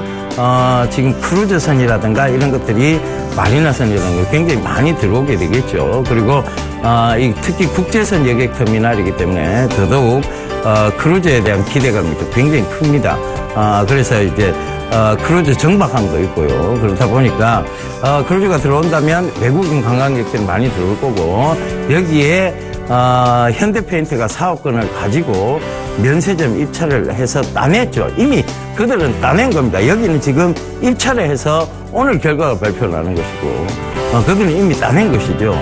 지금 크루즈선이라든가 이런 것들이 마리나선이라는 게 굉장히 많이 들어오게 되겠죠. 그리고 특히 국제선 여객 터미널이기 때문에 더더욱 크루즈에 대한 기대감이 굉장히 큽니다. 그래서 이제 크루즈 정박함도 있고요. 그렇다 보니까 크루즈가 들어온다면 외국인 관광객들이 많이 들어올 거고 여기에 현대페인트가 사업권을 가지고 면세점 입찰을 해서 따냈죠. 이미 그들은 따낸 겁니다. 여기는 지금 입찰을 해서 오늘 결과가 발표나는 것이고 그들은 이미 따낸 것이죠.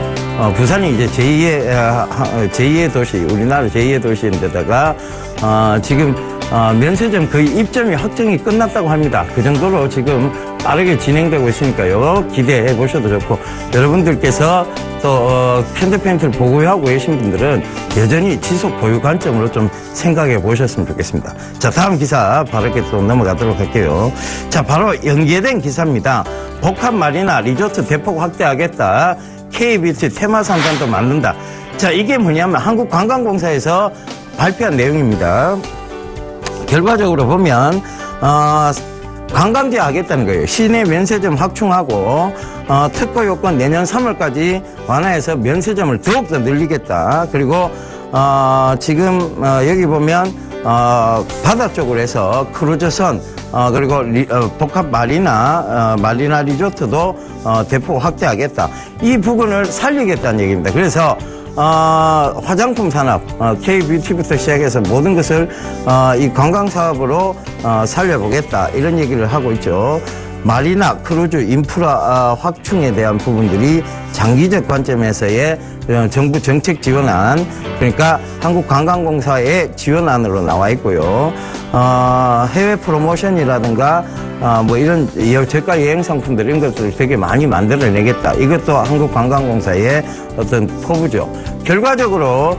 부산이 이제 제2의 도시, 우리나라 제2의 도시인데다가 지금 면세점 거의 입점이 확정이 끝났다고 합니다. 그 정도로 지금 빠르게 진행되고 있으니까요. 기대해 보셔도 좋고 여러분들께서 또 현대페인트를 보유하고 계신 분들은 여전히 지속 보유 관점으로 좀 생각해 보셨으면 좋겠습니다. 자, 다음 기사 바로 이렇게 또 넘어가도록 할게요. 자, 바로 연계된 기사입니다. 복합 마리나 리조트 대폭 확대하겠다. K뷰티 테마 상단도 만든다. 자, 이게 뭐냐면 한국관광공사에서 발표한 내용입니다. 결과적으로 보면 관광지 하겠다는 거예요. 시내 면세점 확충하고 특허 요건 내년 3월까지 완화해서 면세점을 더욱더 늘리겠다. 그리고 지금 여기 보면 바다 쪽으로 해서 크루즈선 그리고 복합 마리나 리조트도 대폭 확대하겠다. 이 부분을 살리겠다는 얘기입니다. 그래서 화장품 산업, K뷰티부터 시작해서 모든 것을 이 관광 사업으로 살려보겠다. 이런 얘기를 하고 있죠. 마리나, 크루즈, 인프라 확충에 대한 부분들이 장기적 관점에서의 정부 정책 지원안, 그러니까 한국관광공사의 지원안으로 나와 있고요. 해외 프로모션이라든가 뭐 이런 저가 여행 상품들 이런 것들을 되게 많이 만들어내겠다. 이것도 한국관광공사의 어떤 포부죠. 결과적으로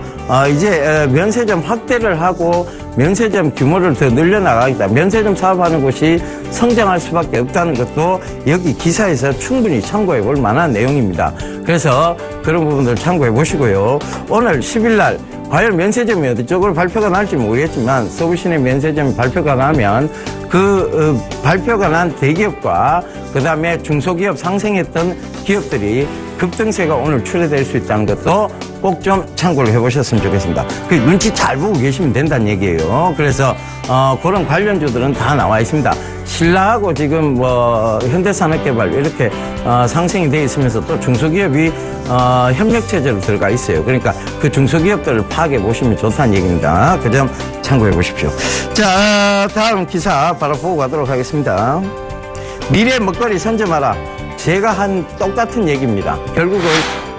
이제 면세점 확대를 하고 면세점 규모를 더 늘려나가겠다. 면세점 사업하는 곳이 성장할 수밖에 없다는 것도 여기 기사에서 충분히 참고해 볼 만한 내용입니다. 그래서 그런 부분들 참고해 보시고요. 오늘 10일 날 과연 면세점이 어디 쪽으로 발표가 날지 모르겠지만 서울시내 면세점 발표가 나면 그 발표가 난 대기업과 그 다음에 중소기업 상생했던 기업들이 급등세가 오늘 출해될 수 있다는 것도 꼭 좀 참고를 해보셨으면 좋겠습니다. 그 눈치 잘 보고 계시면 된다는 얘기예요. 그래서 그런 관련주들은 다 나와 있습니다. 신라하고 지금 뭐 현대산업개발 이렇게 상생이 되어 있으면서 또 중소기업이 협력체제로 들어가 있어요. 그러니까 그 중소기업들을 파악해 보시면 좋다는 얘기입니다. 그 점 참고해 보십시오. 자, 다음 기사 바로 보고 가도록 하겠습니다. 미래 먹거리 선점하라. 제가 한 똑같은 얘기입니다. 결국은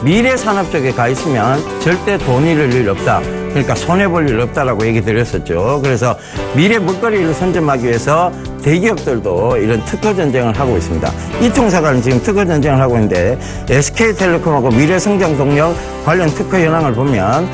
미래 산업 쪽에 가 있으면 절대 돈 잃을 일 없다. 그러니까 손해볼 일 없다라고 얘기 드렸었죠. 그래서 미래 먹거리를 선점하기 위해서 대기업들도 이런 특허 전쟁을 하고 있습니다. 이 통사가는 지금 특허 전쟁을 하고 있는데 SK텔레콤하고 미래성장동력 관련 특허 현황을 보면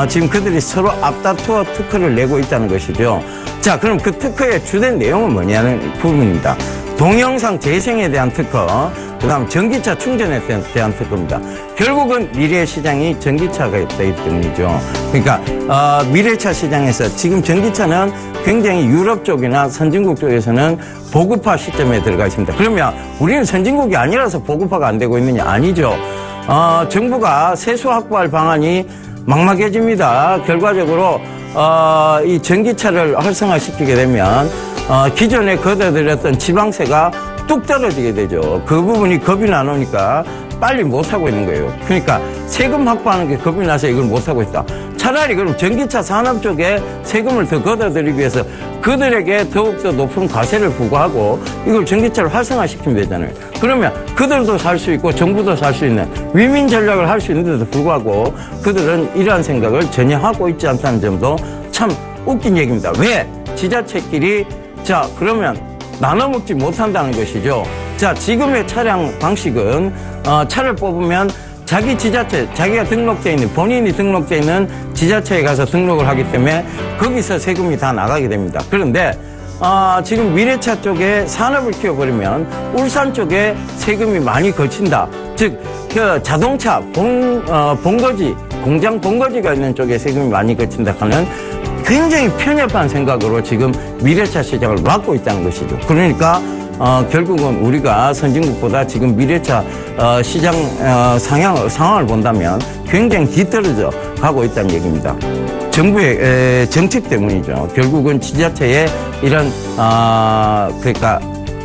지금 그들이 서로 앞다투어 특허를 내고 있다는 것이죠. 자, 그럼 그 특허의 주된 내용은 뭐냐는 부분입니다. 동영상 재생에 대한 특허, 그 다음 전기차 충전에 대한 특허입니다. 결국은 미래 시장이 전기차가 있기 때문이죠. 그러니까 미래차 시장에서 지금 전기차는 굉장히 유럽 쪽이나 선진국 쪽에서는 보급화 시점에 들어가 있습니다. 그러면 우리는 선진국이 아니라서 보급화가 안 되고 있느냐? 아니죠. 정부가 세수 확보할 방안이 막막해집니다. 결과적으로 이 전기차를 활성화시키게 되면 기존에 걷어들였던 지방세가 뚝 떨어지게 되죠. 그 부분이 겁이 나오니까 빨리 못하고 있는 거예요. 그러니까 세금 확보하는 게 겁이 나서 이걸 못하고 있다. 차라리 그럼 전기차 산업 쪽에 세금을 더 걷어들이기 위해서 그들에게 더욱더 높은 과세를 부과하고 이걸 전기차를 활성화시키면 되잖아요. 그러면 그들도 살 수 있고 정부도 살 수 있는 위민 전략을 할 수 있는데도 불구하고 그들은 이러한 생각을 전혀 하고 있지 않다는 점도 참 웃긴 얘기입니다. 왜? 지자체끼리 자, 그러면 나눠 먹지 못한다는 것이죠. 자, 지금의 차량 방식은 차를 뽑으면 자기 지자체, 자기가 등록되어 있는, 본인이 등록되어 있는 지자체에 가서 등록을 하기 때문에 거기서 세금이 다 나가게 됩니다. 그런데 지금 미래차 쪽에 산업을 키워버리면 울산 쪽에 세금이 많이 거친다. 즉, 그 자동차 본거지, 공장 본거지가 있는 쪽에 세금이 많이 거친다 하는 굉장히 편협한 생각으로 지금 미래차 시장을 막고 있다는 것이죠. 그러니까 결국은 우리가 선진국보다 지금 미래차 시장 상황을 본다면 굉장히 뒤떨어져 가고 있다는 얘기입니다. 정부의 정책 때문이죠. 결국은 지자체의 이런 그러니까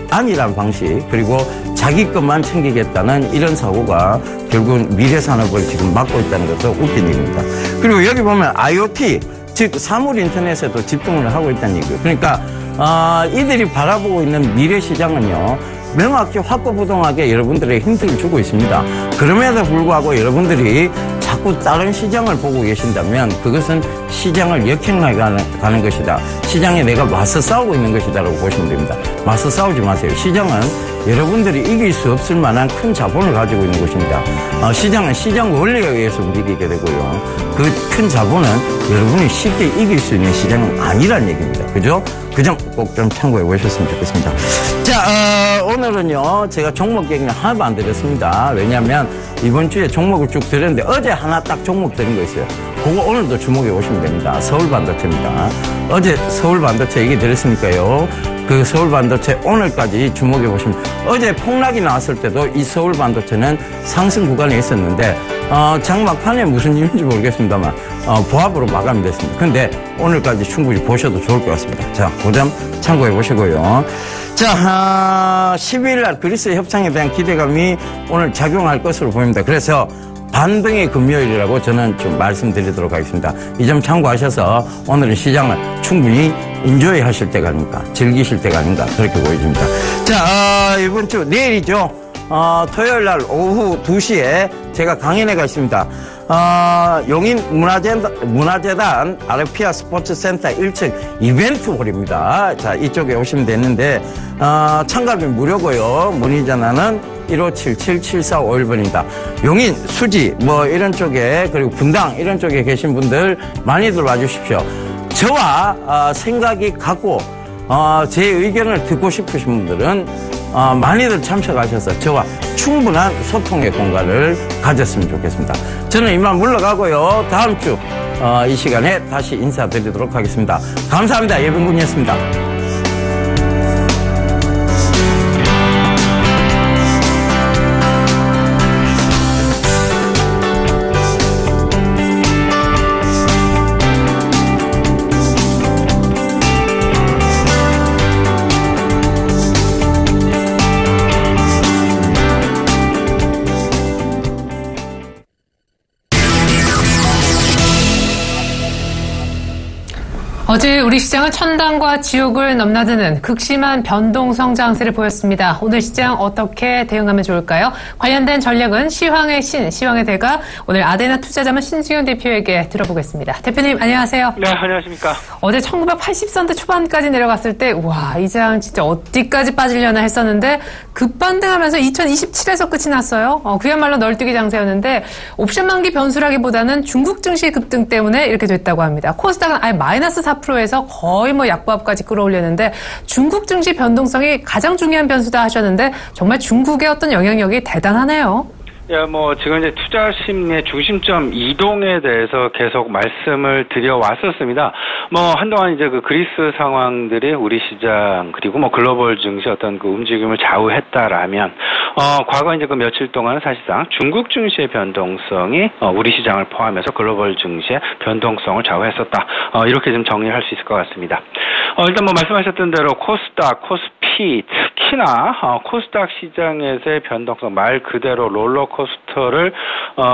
안일한 방식 그리고 자기 것만 챙기겠다는 이런 사고가 결국은 미래 산업을 지금 막고 있다는 것도 웃긴 얘기입니다. 그리고 여기 보면 IoT 즉 사물 인터넷에도 집중을 하고 있다는 얘기예요. 그러니까 이들이 바라보고 있는 미래 시장은요 명확히 확고부동하게 여러분들에게 힌트를 주고 있습니다. 그럼에도 불구하고 여러분들이 자꾸 다른 시장을 보고 계신다면 그것은 시장을 역행하게 가는 것이다. 시장에 내가 맞서 싸우고 있는 것이다라고 보시면 됩니다. 맞서 싸우지 마세요. 시장은 여러분들이 이길 수 없을 만한 큰 자본을 가지고 있는 것입니다. 시장은 시장 원리에 의해서 움직이게 되고요. 그 큰 자본은 여러분이 쉽게 이길 수 있는 시장은 아니란 얘기입니다. 그죠? 그 점 꼭 좀 참고해 보셨으면 좋겠습니다. 자, 오늘은요, 제가 종목 얘기는 하나도 안 드렸습니다. 왜냐하면 이번 주에 종목을 쭉 드렸는데 어제 하나 딱 종목 드린 거 있어요. 그거 오늘도 주목해 보시면 됩니다. 서울반도체입니다. 어제 서울반도체 얘기 드렸으니까요. 그 서울반도체 오늘까지 주목해 보시면 어제 폭락이 나왔을 때도 이 서울반도체는 상승 구간에 있었는데 장막판에 무슨 일인지 모르겠습니다만 보합으로 마감이 됐습니다. 근데 오늘까지 충분히 보셔도 좋을 것 같습니다. 자, 그 점 참고해 보시고요. 자, 12일 날 그리스 협상에 대한 기대감이 오늘 작용할 것으로 보입니다. 그래서 반등의 금요일이라고 저는 좀 말씀드리도록 하겠습니다. 이 점 참고하셔서 오늘은 시장을 충분히 인조이 하실 때가 아닌가, 즐기실 때가 아닌가, 그렇게 보여집니다. 자, 이번 주 내일이죠. 토요일 날 오후 2시에 제가 강연회가 있습니다. 용인 문화재단 아르피아 스포츠센터 1층 이벤트홀입니다. 자, 이쪽에 오시면 되는데, 참가비 무료고요. 문의 전화는 1577-7451번입니다. 용인, 수지, 이런 쪽에, 그리고 분당, 이런 쪽에 계신 분들 많이들 와주십시오. 저와 생각이 같고, 제 의견을 듣고 싶으신 분들은 많이들 참석하셔서 저와 충분한 소통의 공간을 가졌으면 좋겠습니다. 저는 이만 물러가고요. 다음 주 이 시간에 다시 인사드리도록 하겠습니다. 감사합니다. 예병군이었습니다. 어제 우리 시장은 천당과 지옥을 넘나드는 극심한 변동성 장세를 보였습니다. 오늘 시장 어떻게 대응하면 좋을까요? 관련된 전략은 시황의 신, 시황의 대가, 오늘 아데나 투자자문 신승현 대표에게 들어보겠습니다. 대표님 안녕하세요. 네, 안녕하십니까. 어제 1980선대 초반까지 내려갔을 때 와, 이 장 진짜 어디까지 빠지려나 했었는데 급반등하면서 2027에서 끝이 났어요. 그야말로 널뛰기 장세였는데 옵션 만기 변수라기보다는 중국 증시 급등 때문에 이렇게 됐다고 합니다. 코스닥은 아예 마이너스 4%에서 거의 약보합까지 끌어올렸는데 중국 증시 변동성이 가장 중요한 변수다 하셨는데 정말 중국의 어떤 영향력이 대단하네요. 지금 이제 투자 심리의 중심점 이동에 대해서 계속 말씀을 드려왔었습니다. 한동안 이제 그 그리스 상황들이 우리 시장 그리고 글로벌 증시 어떤 그 움직임을 좌우했다라면, 과거 이제 그 며칠 동안 사실상 중국 증시의 변동성이 우리 시장을 포함해서 글로벌 증시의 변동성을 좌우했었다. 이렇게 좀 정리를 할 수 있을 것 같습니다. 일단 말씀하셨던 대로 코스닥, 코스피, 특히나 코스닥 시장에서의 변동성, 말 그대로 롤러코스터를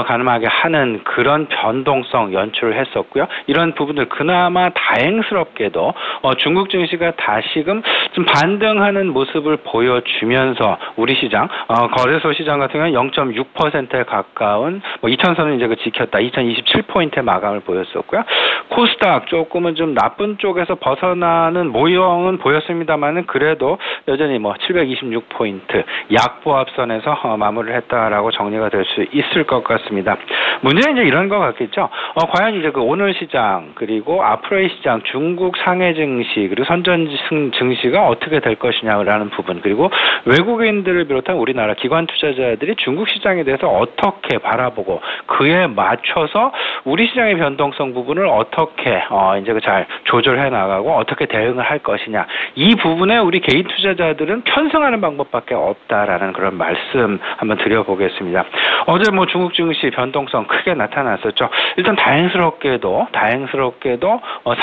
가늠하게 하는 그런 변동성 연출을 했었고요. 이런 부분들 그나마 다행스럽게도 중국 증시가 다시금 좀 반등하는 모습을 보여주면서 우리 시장, 거래소 시장 같은 경우는 0.6%에 가까운 2000선을 이제 지켰다. 2027포인트의 마감을 보였었고요. 코스닥 조금은 좀 나쁜 쪽에서 벗어나는 모형은 보였습니다만은 그래도 여전히 726포인트 약보합선에서 마무리를 했다라고 정리가 될 수 있을 것 같습니다. 문제는 이제 이런 것 같겠죠. 과연 이제 그 오늘 시장 그리고 앞으로의 시장 중국 상해 증시 그리고 선전 증시가 어떻게 될 것이냐라는 부분, 그리고 외국인들을 비롯한 우리나라 기관 투자자들이 중국 시장에 대해서 어떻게 바라보고 그에 맞춰서 우리 시장의 변동성 부분을 어떻게 이제 잘 조절해 나가고 어떻게 대응을 할 것이냐, 이 부분에 우리 개인 투자자들은 편성하는 방법밖에 없다라는 그런 말씀 한번 드려보겠습니다. 어제 중국 증시 변동성 크게 나타났었죠. 일단 다행스럽게도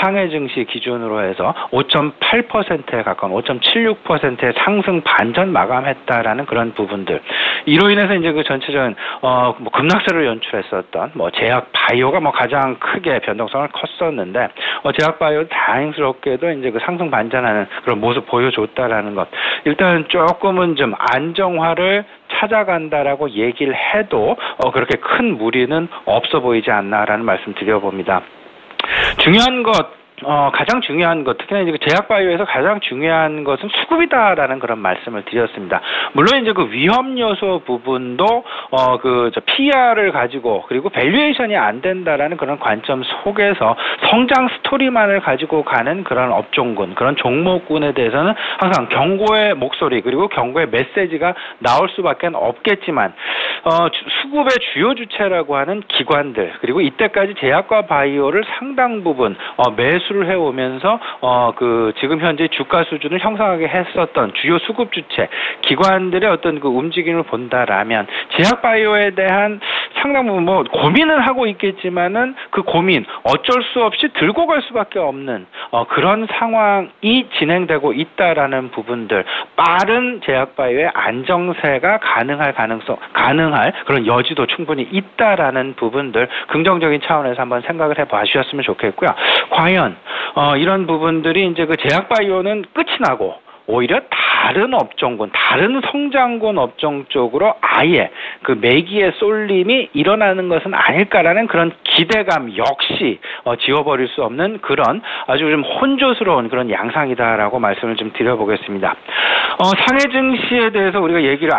상해 증시 기준으로 해서 5.8%에 가까운 5.76%의 상승 반전 마감했다라는 그런 부분들. 이로 인해서 이제 그 전체적인 급락세를 연출했었던 제약 바이오가 가장 크게 변동성을 컸었는데, 제약 바이오 다행스럽게도 이제 그 상승 반전하는 그런 모습 보여줬다라는 것. 일단 조금은 좀 안정화를 찾아간다라고 얘기를 해도 그렇게 큰 무리는 없어 보이지 않나라는 말씀 드려봅니다. 가장 중요한 것, 특히나 이제 제약바이오에서 가장 중요한 것은 수급이다라는 그런 말씀을 드렸습니다. 물론 이제 그 위험 요소 부분도 PER을 가지고 그리고 밸류에이션이 안 된다라는 그런 관점 속에서 성장 스토리만을 가지고 가는 그런 업종군, 그런 종목군에 대해서는 항상 경고의 목소리 그리고 경고의 메시지가 나올 수밖에 없겠지만, 수급의 주요 주체라고 하는 기관들 그리고 이때까지 제약과 바이오를 상당 부분 매수를 해오면서 지금 현재 주가 수준을 형성하게 했었던 주요 수급 주체 기관들의 어떤 그 움직임을 본다라면 제약바이오에 대한 상당 부분 고민을 하고 있겠지만은 그 고민 어쩔 수 없이 들고 갈 수밖에 없는 그런 상황이 진행되고 있다라는 부분들, 빠른 제약바이오의 안정세가 가능할 그런 여지도 충분히 있다라는 부분들 긍정적인 차원에서 한번 생각을 해봐 주셨으면 좋겠고요. 과연 이런 부분들이 이제 그 제약바이오는 끝이 나고 오히려 다른 업종군, 다른 성장군 업종 쪽으로 아예 그 매기의 쏠림이 일어나는 것은 아닐까라는 그런 기대감 역시 지워버릴 수 없는 그런 아주 좀 혼조스러운 그런 양상이다라고 말씀을 좀 드려보겠습니다. 상해 증시에 대해서 우리가 얘기를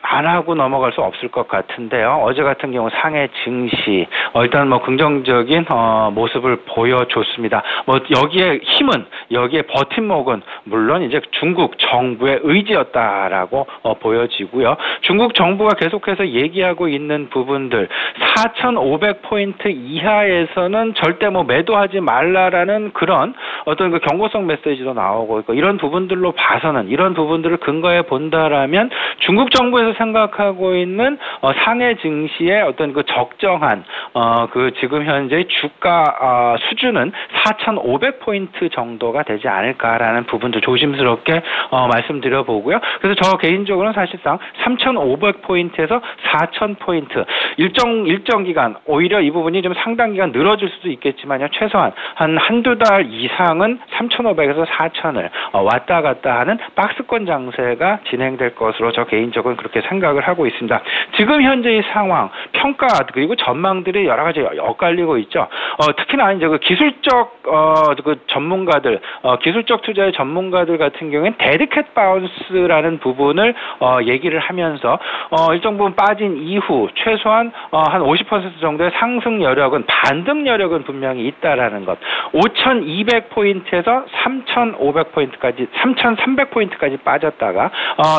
안 하고 넘어갈 수 없을 것 같은데요. 어제 같은 경우 상해 증시 일단 뭐 긍정적인 모습을 보여줬습니다. 뭐 여기에 힘은, 여기에 버팀목은 물론 이제 중국 정부의 의지였다라고 보여지고요. 중국 정부가 계속해서 얘기하고 있는 부분들 4,500포인트 이하에서는 절대 뭐 매도하지 말라라는 그런 어떤 그 경고성 메시지도 나오고 있고, 이런 부분들로 봐서는, 이런 부분들을 근거해 본다라면 중국 정부에서 생각하고 있는 상해 증시의 어떤 그 적정한 그 지금 현재 주가 수준은 4,500포인트 정도가 되지 않을까라는 부분도 조심스럽게 말씀드려보고요. 그래서 저 개인적으로는 사실상 3,500포인트에서 4,000포인트 일정 기간, 오히려 이 부분이 좀 상당 기간 늘어질 수도 있겠지만요. 최소한 한두 달 이상은 3,500에서 4,000을 왔다 갔다 하는 박스권 장세가 진행될 것으로 저 개인적으로는 그렇게 생각을 하고 있습니다. 지금 현재의 상황, 평가 그리고 전망들이 여러 가지 엇갈리고 있죠. 특히나 이제 그 기술적 그 전문가들, 기술적 투자의 전문가들 같은 경우에는 데드캣 바운스라는 부분을 얘기를 하면서 일정 부분 빠진 이후 최소한 한 50% 정도의 상승 여력은, 반등 여력은 분명히 있다라는 것. 5,200포인트에서 3,500포인트까지, 3,300포인트까지 빠졌다가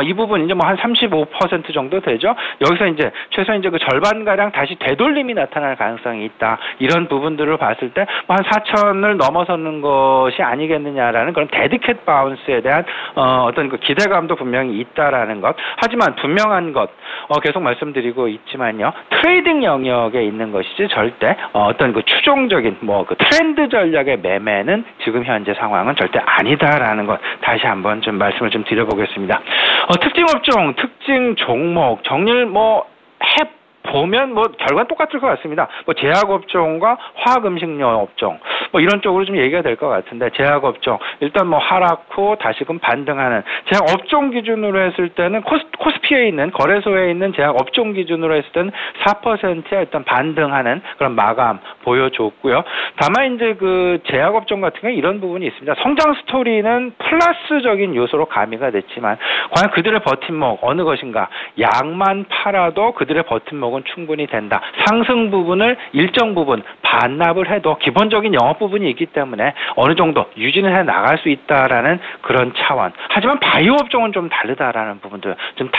이 부분 이제 뭐 한 35% 정도 되죠. 여기서 이제 최소한 이제 그 절반 가량 다시 되돌림이 나타날 가능성이 있다. 이런 부분들을 봤을 때 뭐 한 4,000을 넘어서는 것이 아니겠느냐라는 그런 데드캣 바운스에 대한 어떤 그 기대감도 분명히 있다라는 것. 하지만 분명한 것, 계속 말씀드리고 있지만요. 트레이딩 영역에 있는 것이지 절대 어떤 그 추종적인 뭐 그 트렌드 전략의 매매는 지금 현재 상황은 절대 아니다라는 것 다시 한번 좀 말씀을 좀 드려보겠습니다. 특징 업종, 특징 종목 정리를 보면 뭐 결과는 똑같을 것 같습니다. 뭐 제약업종과 화학음식료 업종 뭐 이런 쪽으로 좀 얘기가 될 것 같은데, 제약업종 일단 뭐 하락 후 다시금 반등하는, 제약업종 기준으로 했을 때는 코스피에 있는, 거래소에 있는 제약업종 기준으로 했을 때는 4%의 일단 반등하는 그런 마감 보여줬고요. 다만 이제 그 제약업종 같은 경우 이런 부분이 있습니다. 성장 스토리는 플러스적인 요소로 가미가 됐지만 과연 그들의 버팀목 어느 것인가? 약만 팔아도 그들의 버팀목은 충분히 된다. 상승 부분을 일정 부분 반납을 해도 기본적인 영업 부분이 있기 때문에 어느 정도 유지는 해 나갈 수 있다라는 그런 차원. 하지만 바이오 업종은 좀 다르다라는 부분들 좀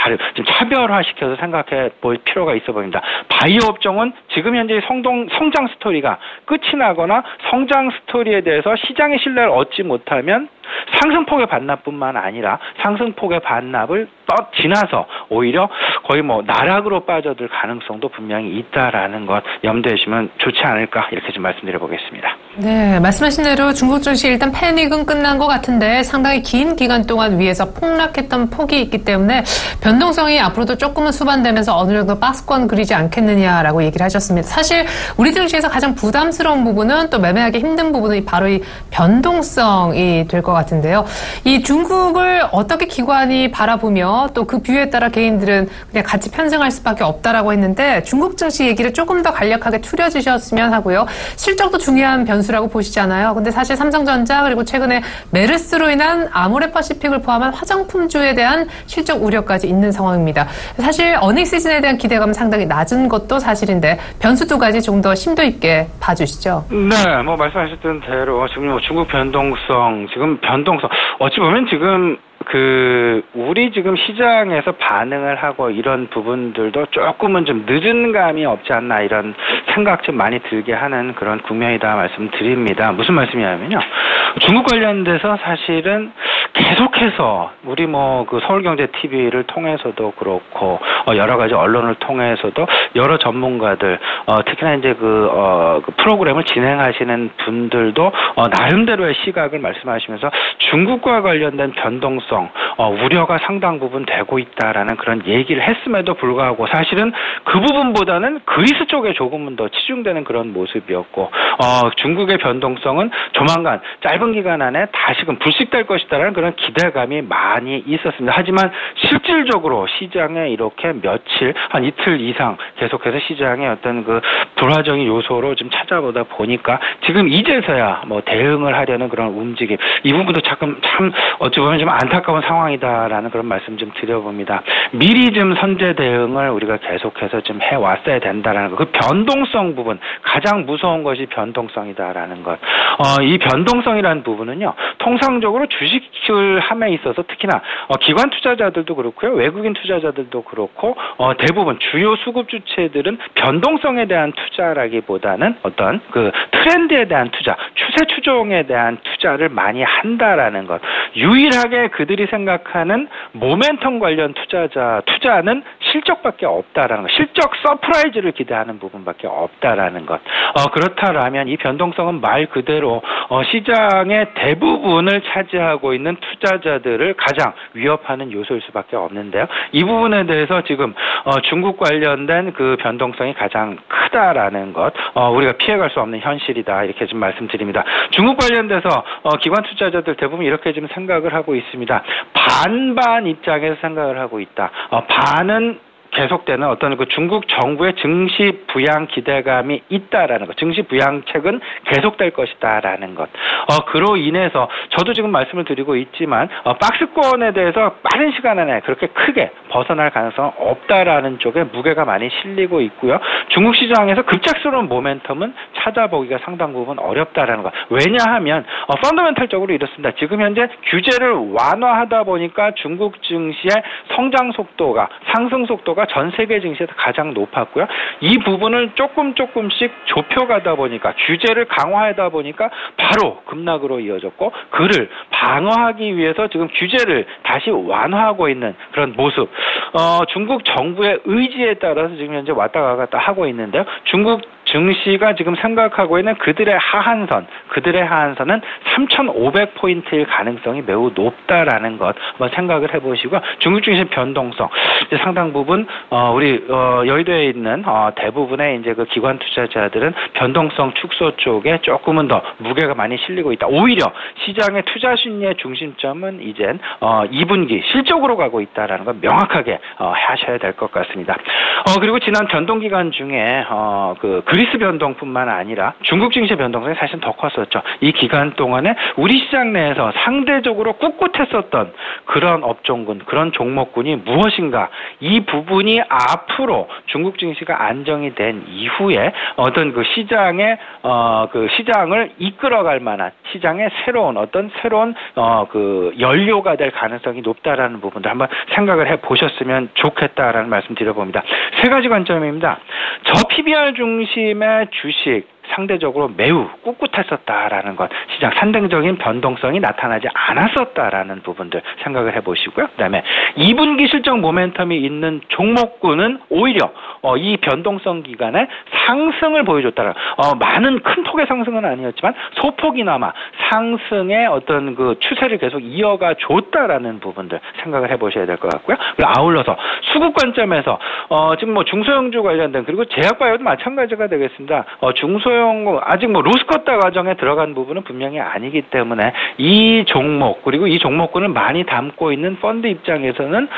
차별화시켜서 생각해 볼 필요가 있어 보입니다. 바이오 업종은 지금 현재 성장 스토리가 끝이 나거나 성장 스토리에 대해서 시장의 신뢰를 얻지 못하면 상승폭의 반납뿐만 아니라 상승폭의 반납을 지나서 오히려 거의 뭐 나락으로 빠져들 가능성도 분명히 있다라는 것 염두에 두시면 좋지 않을까, 이렇게 좀 말씀드려보겠습니다. 네, 말씀하신 대로 중국 증시 일단 패닉은 끝난 것 같은데 상당히 긴 기간 동안 위에서 폭락했던 폭이 있기 때문에 변동성이 앞으로도 조금은 수반되면서 어느 정도 박스권 그리지 않겠느냐라고 얘기를 하셨습니다. 사실 우리 증시에서 가장 부담스러운 부분은, 또 매매하기 힘든 부분이 바로 이 변동성이 될 것 같은데요. 이 중국을 어떻게 기관이 바라보며 또 그 뷰에 따라 개인들은 그냥 같이 편승할 수밖에 없다라고 했는데, 중국 증시 얘기를 조금 더 간략하게 추려주셨으면 하고요. 실적도 중요한 변수라고 보시잖아요. 근데 사실 삼성전자, 그리고 최근에 메르스로 인한 아모레퍼시픽을 포함한 화장품주에 대한 실적 우려까지 있는 상황입니다. 사실 어닝 시즌에 대한 기대감은 상당히 낮은 것도 사실인데 변수 두 가지 좀 더 심도 있게 봐주시죠. 네, 뭐 말씀하셨던 대로 지금 뭐 중국 변동성, 어찌 보면 지금 우리 지금 시장에서 반응을 하고 이런 부분들도 조금은 좀 늦은 감이 없지 않나, 이런 생각 좀 많이 들게 하는 그런 국면이다 말씀드립니다. 무슨 말씀이냐면요. 중국 관련돼서 사실은 계속해서 우리 그 서울경제TV를 통해서도 그렇고 여러 가지 언론을 통해서도 여러 전문가들 특히나 이제 그 프로그램을 진행하시는 분들도 나름대로의 시각을 말씀하시면서 중국과 관련된 변동성 우려가 상당 부분 되고 있다라는 그런 얘기를 했음에도 불구하고 사실은 그 부분보다는 그리스 쪽에 조금은 더 치중되는 그런 모습이었고 중국의 변동성은 조만간 짧은 기간 안에 다시금 불식될 것이다라는 그런 기대감이 많이 있었습니다. 하지만 실질적으로 시장에 이렇게 며칠 한 이틀 이상 계속해서 시장의 어떤 그 불화적인 요소로 좀 찾아보다 보니까 지금 이제서야 대응을 하려는 그런 움직임 이 부분도 참 어찌 보면 좀 안타까운 상황이다라는 그런 말씀 좀 드려봅니다. 미리 좀 선제 대응을 우리가 계속해서 좀 해왔어야 된다라는 것. 그 변동성 부분 가장 무서운 것이 변동성이다라는 것. 이 변동성이라는 부분은요 통상적으로 주식을 함에 있어서 특히나 기관 투자자들도 그렇고요 외국인 투자자들도 그렇고 대부분 주요 수급 주체들은 변동성에 대한 투자라기보다는 어떤 그 트렌드에 대한 투자, 추세 추종에 대한 투자를 많이 한다라는 것. 유일하게 그들이 생각하는 모멘텀 관련 투자는 실적밖에 없다라는 것. 실적 서프라이즈를 기대하는 부분밖에 없다라는 것. 그렇다라면 이 변동성은 말 그대로 시장의 대부분을 차지하고 있는 투자자들을 가장 위협하는 요소일 수밖에 없는데요. 이 부분에 대해서 지금 중국 관련된 그 변동성이 가장 크다라는 것, 우리가 피해갈 수 없는 현실이다 이렇게 좀 말씀드립니다. 중국 관련돼서 기관 투자자들 대부분 이렇게 좀 생각을 하고 있습니다. 반반 입장에서 생각을 하고 있다. 반은 계속되는 어떤 그 중국 정부의 증시 부양 기대감이 있다라는 것, 증시 부양책은 계속될 것이다라는 것. 그로 인해서 저도 지금 말씀을 드리고 있지만 박스권에 대해서 빠른 시간 안에 그렇게 크게 벗어날 가능성은 없다라는 쪽에 무게가 많이 실리고 있고요. 중국 시장에서 급작스러운 모멘텀은 찾아보기가 상당 부분 어렵다라는 것. 왜냐하면 펀더멘탈적으로 이렇습니다. 지금 현재 규제를 완화하다 보니까 중국 증시의 성장 속도가 상승 속도가 전 세계 증시에서 가장 높았고요. 이 부분을 조금씩 좁혀가다 보니까 규제를 강화하다 보니까 바로 급락으로 이어졌고 그를 방어하기 위해서 지금 규제를 다시 완화하고 있는 그런 모습. 중국 정부의 의지에 따라서 지금 현재 왔다 갔다 하고 있는데요. 중국 증시가 지금 생각하고 있는 그들의 하한선은 3,500포인트일 가능성이 매우 높다라는 것 한번 생각을 해보시고 중국 증시 변동성 이제 상당 부분 우리 여의도에 있는 대부분의 이제 그 기관 투자자들은 변동성 축소 쪽에 조금은 더 무게가 많이 실리고 있다. 오히려 시장의 투자 심리의 중심점은 이젠 2분기 실적으로 가고 있다라는 걸 명확하게 하셔야 될 것 같습니다. 그리고 지난 변동 기간 중에 그리스 변동뿐만 아니라 중국 증시 변동성이 사실 더 컸었죠. 이 기간 동안에 우리 시장 내에서 상대적으로 꿋꿋했었던 그런 업종군, 그런 종목군이 무엇인가? 이 부분이 앞으로 중국 증시가 안정이 된 이후에 어떤 그 시장의 그 시장을 이끌어갈 만한 시장의 새로운 그 연료가 될 가능성이 높다라는 부분도 한번 생각을 해 보셨으면 좋겠다라는 말씀 드려봅니다. 세 가지 관점입니다. 저 PBR 중심의 주식 상대적으로 매우 꿋꿋했었다라는 것, 시장 산등적인 변동성이 나타나지 않았었다라는 부분들 생각을 해보시고요. 그다음에 2분기 실적 모멘텀이 있는 종목군은 오히려 이 변동성 기간에 상승을 보여줬다는 많은 큰 폭의 상승은 아니었지만 소폭이나마 상승의 어떤 그 추세를 계속 이어가 줬다라는 부분들 생각을 해보셔야 될 것 같고요. 그리고 아울러서 수급 관점에서 지금 중소형주 관련된 그리고 제약바이오도 마찬가지가 되겠습니다. 중소형 아직 로스커타 과정에 들어간 부분은 분명히 아니기 때문에 이 종목 그리고 이 종목군을 많이 담고 있는 펀드 입장에서는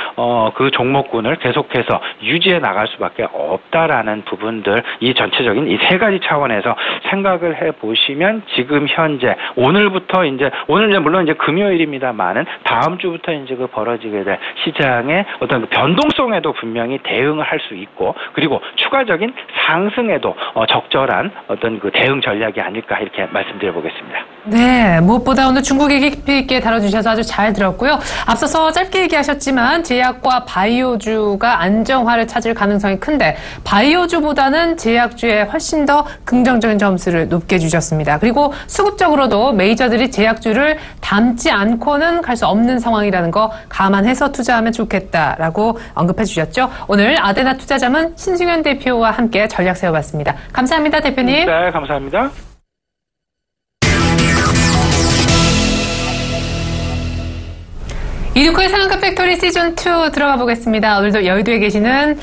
그 종목군을 계속해서 유지해 나갈 수밖에 없다라는 부분들 이 전체적인 이 세 가지 차원에서 생각을 해 보시면 지금 현재 오늘부터 오늘 물론 금요일입니다만은 다음 주부터 그 벌어지게 될 시장의 어떤 변동성에도 분명히 대응을 할 수 있고 그리고 추가적인 상승에도 적절한 어떤 그 대응 전략이 아닐까 이렇게 말씀드려 보겠습니다. 네, 무엇보다 오늘 중국 얘기 깊이 있게 다뤄주셔서 아주 잘 들었고요. 앞서서 짧게 얘기하셨지만 제약과 바이오주가 안정화를 찾을 가능성이 큰데 바이오주보다는 제약주에 훨씬 더 긍정적인 점수를 높게 주셨습니다. 그리고 수급적으로도 메이저들이 제약주를 담지 않고는 갈 수 없는 상황이라는 거 감안해서 투자하면 좋겠다라고 언급해 주셨죠. 오늘 아데나 투자자문 신승현 대표와 함께 전략 세워봤습니다. 감사합니다, 대표님. 네, 감사합니다. 이두코의 상한가 팩토리 시즌2 들어가 보겠습니다. 오늘도 여의도에 계시는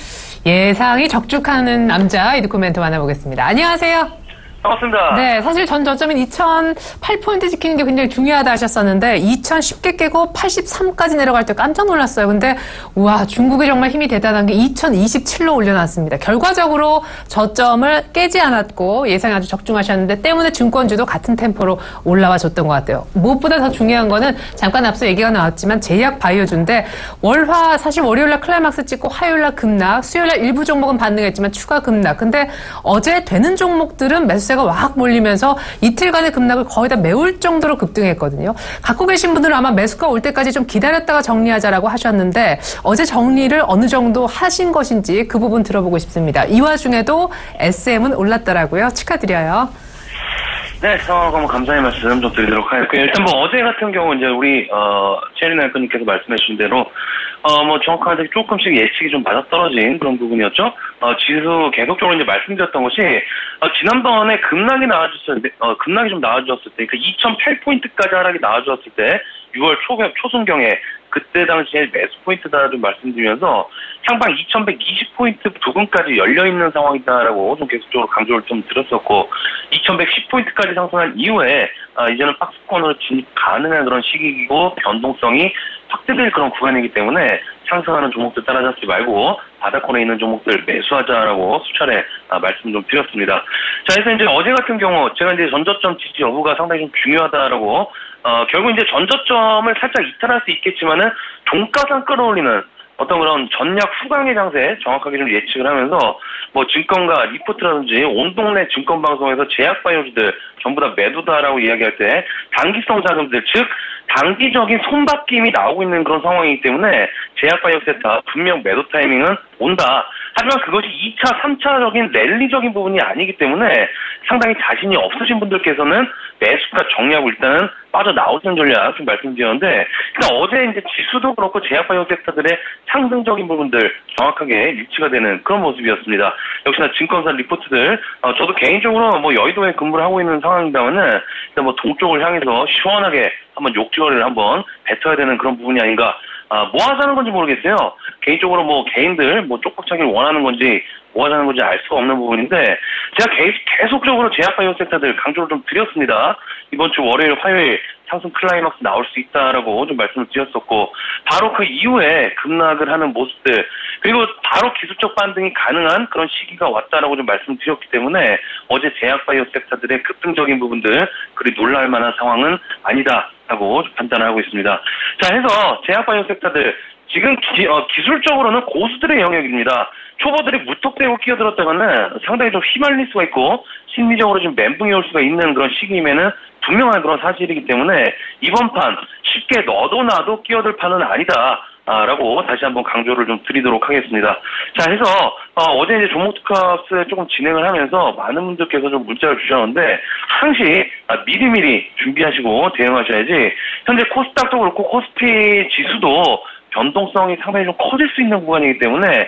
예상이 적중하는 남자 이두코 멘토 만나보겠습니다. 안녕하세요. 반갑습니다. 네, 사실 전 저점인 2008포인트 지키는 게 굉장히 중요하다 하셨었는데 2000 쉽게 깨고 83까지 내려갈 때 깜짝 놀랐어요. 근데 우와, 중국이 정말 힘이 대단한 게 2027로 올려놨습니다. 결과적으로 저점을 깨지 않았고 예상이 아주 적중하셨는데 때문에 증권주도 같은 템포로 올라와 줬던 것 같아요. 무엇보다 더 중요한 거는 잠깐 앞서 얘기가 나왔지만 제약 바이오주인데 월화 사실 월요일날 클라이막스 찍고 화요일날 급락, 수요일날 일부 종목은 반등했지만 추가 급락. 근데 어제 되는 종목들은 매수세가 확 몰리면서 이틀간의 급락을 거의 다 메울 정도로 급등했거든요. 갖고 계신 분들은 아마 매수가 올 때까지 좀 기다렸다가 정리하자라고 하셨는데 어제 정리를 어느 정도 하신 것인지 그 부분 들어보고 싶습니다. 이 와중에도 SM은 올랐더라고요. 축하드려요. 네, 한번 감사의 말씀 좀 드리도록 하겠고요. 일단 어제 같은 경우 이제 우리 체리나 앵커님께서 말씀해 주신 대로 정확하게 조금씩 예측이 좀 맞아떨어진 그런 부분이었죠. 지수 계속적으로 이제 말씀드렸던 것이 지난번에 급락이 나와줬을 때, 급락이 좀 나와주었을 때, 그 2008포인트까지 하락이 나와주었을 때 6월 초순경에 그때 당시에 매수 포인트다 좀 말씀드리면서 상방 2120포인트 부근까지 열려있는 상황이다라고 좀 계속적으로 강조를 좀 드렸었고 2110포인트까지 상승한 이후에 이제는 박스권으로 진입 가능한 그런 시기이고 변동성이 확대될 그런 구간이기 때문에 상승하는 종목들 따라잡지 말고 바닥권에 있는 종목들 매수하자라고 수차례 말씀 좀 드렸습니다. 자, 그래서 이제 어제 같은 경우 제가 이제 전저점 지지 여부가 상당히 좀 중요하다라고 결국 이제 전저점을 살짝 이탈할 수 있겠지만은 종가상 끌어올리는 어떤 그런 전략 후강의 장세 정확하게 좀 예측을 하면서 증권가 리포트라든지 온 동네 증권 방송에서 제약 바이오주들 전부 다 매도다라고 이야기할 때 단기성 자금들 즉 단기적인 손바뀜이 나오고 있는 그런 상황이기 때문에 제약 바이오 섹터 분명 매도 타이밍은 온다. 하지만 그것이 2차, 3차적인 랠리적인 부분이 아니기 때문에 상당히 자신이 없으신 분들께서는 매수가 정리하고 일단은 빠져나오는 전략 좀 말씀드렸는데 일단 어제 이제 지수도 그렇고 제약바이오 섹터들의 상승적인 부분들 정확하게 일치가 되는 그런 모습이었습니다. 역시나 증권사 리포트들 저도 개인적으로 여의도에 근무를 하고 있는 상황입니다만은 일단 동쪽을 향해서 시원하게 한번 욕지거리를 한번 뱉어야 되는 그런 부분이 아닌가. 뭐 하자는 건지 모르겠어요. 개인적으로 개인들 쪽박차기를 원하는 건지 뭐 하자는 건지 알 수가 없는 부분인데 제가 계속적으로 제약바이오 섹터들 강조를 좀 드렸습니다. 이번 주 월요일, 화요일 상승 클라이막스 나올 수 있다라고 좀 말씀을 드렸었고 바로 그 이후에 급락을 하는 모습들 그리고 바로 기술적 반등이 가능한 그런 시기가 왔다라고 좀 말씀드렸기 때문에 어제 제약바이오 섹터들의 급등적인 부분들 그리 놀랄 만한 상황은 아니다라고 판단을 하고 있습니다. 자, 해서 제약바이오 섹터들 지금 기술적으로는 고수들의 영역입니다. 초보들이 무턱대고 끼어들었다가는 상당히 좀 휘말릴 수가 있고 심리적으로 좀 멘붕이 올 수가 있는 그런 시기임에는 분명한 그런 사실이기 때문에 이번 판 쉽게 너도 나도 끼어들 판은 아니다. 라고 다시 한번 강조를 좀 드리도록 하겠습니다. 자, 해서 어제 이제 종목 특화스 조금 진행을 하면서 많은 분들께서 좀 문자를 주셨는데 항시 미리미리 준비하시고 대응하셔야지 현재 코스닥도 그렇고 코스피 지수도 변동성이 상당히 좀 커질 수 있는 구간이기 때문에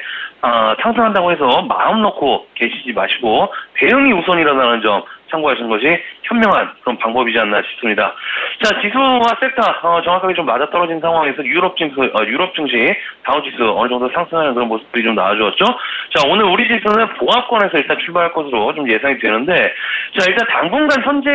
상승한다고 해서 마음 놓고 계시지 마시고 대응이 우선이라는 점 참고하시는 것이 현명한 그런 방법이지 않나 싶습니다. 자, 지수와 섹터 정확하게 좀 맞아떨어진 상황에서 유럽 증시 다우지수 어느 정도 상승하는 그런 모습들이 좀 나와주었죠. 자, 오늘 우리 지수는 보합권에서 일단 출발할 것으로 좀 예상이 되는데 자, 일단 당분간 현재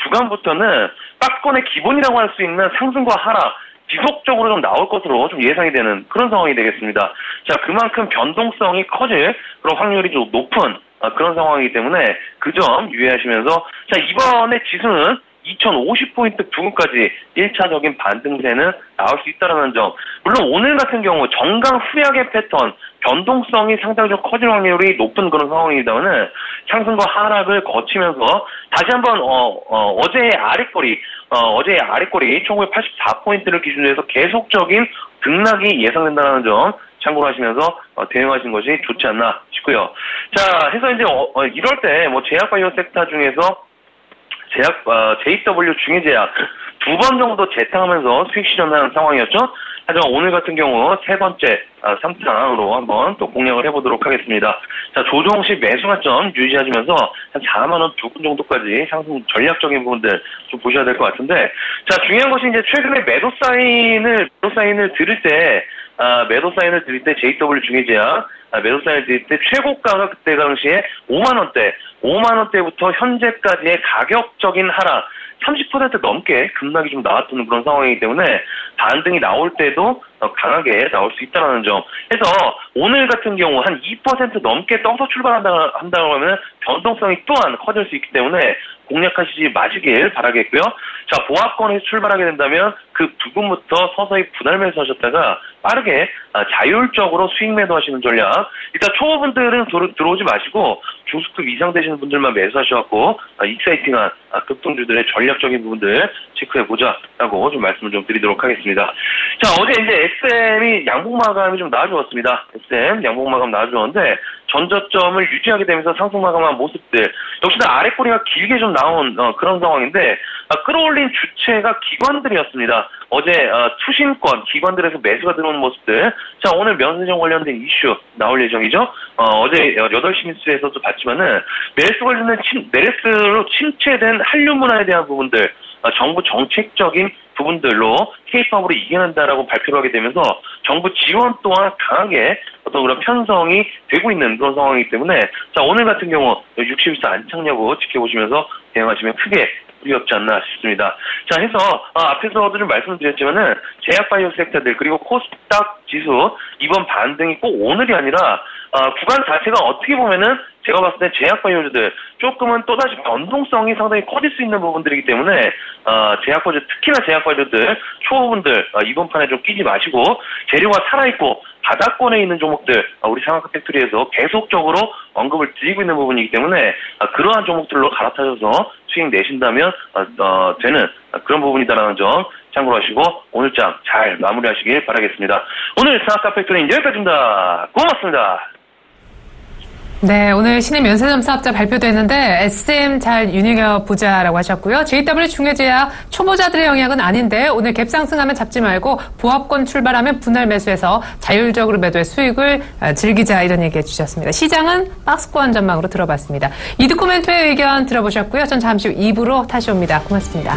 구간부터는 박스권의 기본이라고 할 수 있는 상승과 하락 지속적으로 좀 나올 것으로 좀 예상이 되는 그런 상황이 되겠습니다. 자, 그만큼 변동성이 커질 그런 확률이 좀 높은 그런 상황이기 때문에 그 점 유의하시면서 자, 이번에 지수는 2050포인트 부근까지 1차적인 반등세는 나올 수 있다는 점. 물론 오늘 같은 경우 정강 후약의 패턴, 변동성이 상당히 좀 커질 확률이 높은 그런 상황이다면은 상승과 하락을 거치면서 다시 한번 어제의 아랫꼬리 1984포인트를 기준으로 해서 계속적인 등락이 예상된다는 점 참고를 하시면서 대응하시는 것이 좋지 않나 싶고요. 자, 해서 이제 이럴 때 뭐 제약바이오 섹터 중에서 JW 중해제약 2번 정도 재탕하면서 수익 실현하는 상황이었죠. 하지만 오늘 같은 경우 세 번째 3장으로 한번 또 공략을 해보도록 하겠습니다. 자, 조정 시 매수 관점 유지하시면서 한 4만 원 2분 정도까지 상승 전략적인 부분들 좀 보셔야 될 것 같은데, 자, 중요한 것이 이제 최근에 매도 사인을 들을 때 JW 중해제약 매도 사인을 드릴 때 최고가가 그때 당시에 5만 원대부터 현재까지의 가격적인 하락 30% 넘게 급락이 좀 나왔던 그런 상황이기 때문에 반등이 나올 때도 강하게 나올 수 있다는 점. 해서 오늘 같은 경우 한 2% 넘게 떠서 출발한다고 하면 변동성이 또한 커질 수 있기 때문에 공략하시지 마시길 바라겠고요. 자, 보합권에서 출발하게 된다면 그 부분부터 서서히 분할 매수하셨다가 빠르게 자율적으로 수익 매도하시는 전략. 일단 초보분들은 들어오지 마시고 중수급 이상 되시는 분들만 매수하셔갖고 익사이팅한 급등주들의 전략적인 부분들 체크해보자라고 좀 말씀을 좀 드리도록 하겠습니다. 자, 어제 이제 XM이 양봉 마감이 좀 나아졌습니다. XM 양봉 마감 나아졌는데 전저점을 유지하게 되면서 상승 마감한 모습들, 역시나 아랫꼬리가 길게 좀 나온 그런 상황인데 끌어올린 주체가 기관들이었습니다. 어제 투신권 기관들에서 매수가 들어오는 모습들. 자, 오늘 면세점 관련된 이슈 나올 예정이죠. 어제 8시 뉴스에서도 봤지만은 메르스로 침체된 한류 문화에 대한 부분들, 정부 정책적인 부분들로 K-팝으로 이겨낸다라고 발표를 하게 되면서 정부 지원 또한 강하게 어떤 그런 편성이 되고 있는 그런 상황이기 때문에, 자, 오늘 같은 경우 60일선 안착 여부 지켜보시면서 대응하시면 크게 어렵지 않나 싶습니다. 자, 해서 앞에서도 좀 말씀드렸지만은 제약바이오 섹터들 그리고 코스닥 지수 이번 반등이 꼭 오늘이 아니라 구간 자체가 어떻게 보면은 제가 봤을 때 제약바이오주들 조금은 또다시 변동성이 상당히 커질 수 있는 부분들이기 때문에 특히나 제약바이오주들 초보분들 이번 판에 좀 끼지 마시고 재료가 살아있고 바닥권에 있는 종목들 우리 상한가 팩토리에서 계속적으로 언급을 드리고 있는 부분이기 때문에 그러한 종목들로 갈아타셔서 수익 내신다면 되는 그런 부분이다라는 점 참고로 하시고 오늘장 잘 마무리하시길 바라겠습니다. 오늘 상한가 팩토리는 여기까지입니다. 고맙습니다. 네, 오늘 신의 면세점 사업자 발표됐는데 SM 잘 눈여겨보자라고 하셨고요. JW 중해제약 초보자들의 영역은 아닌데 오늘 갭 상승하면 잡지 말고 보합권 출발하면 분할 매수해서 자율적으로 매도의 수익을 즐기자 이런 얘기해 주셨습니다. 시장은 박스권 전망으로 들어봤습니다. 이드코멘토의 의견 들어보셨고요. 전 잠시 후 2부로 다시 옵니다. 고맙습니다.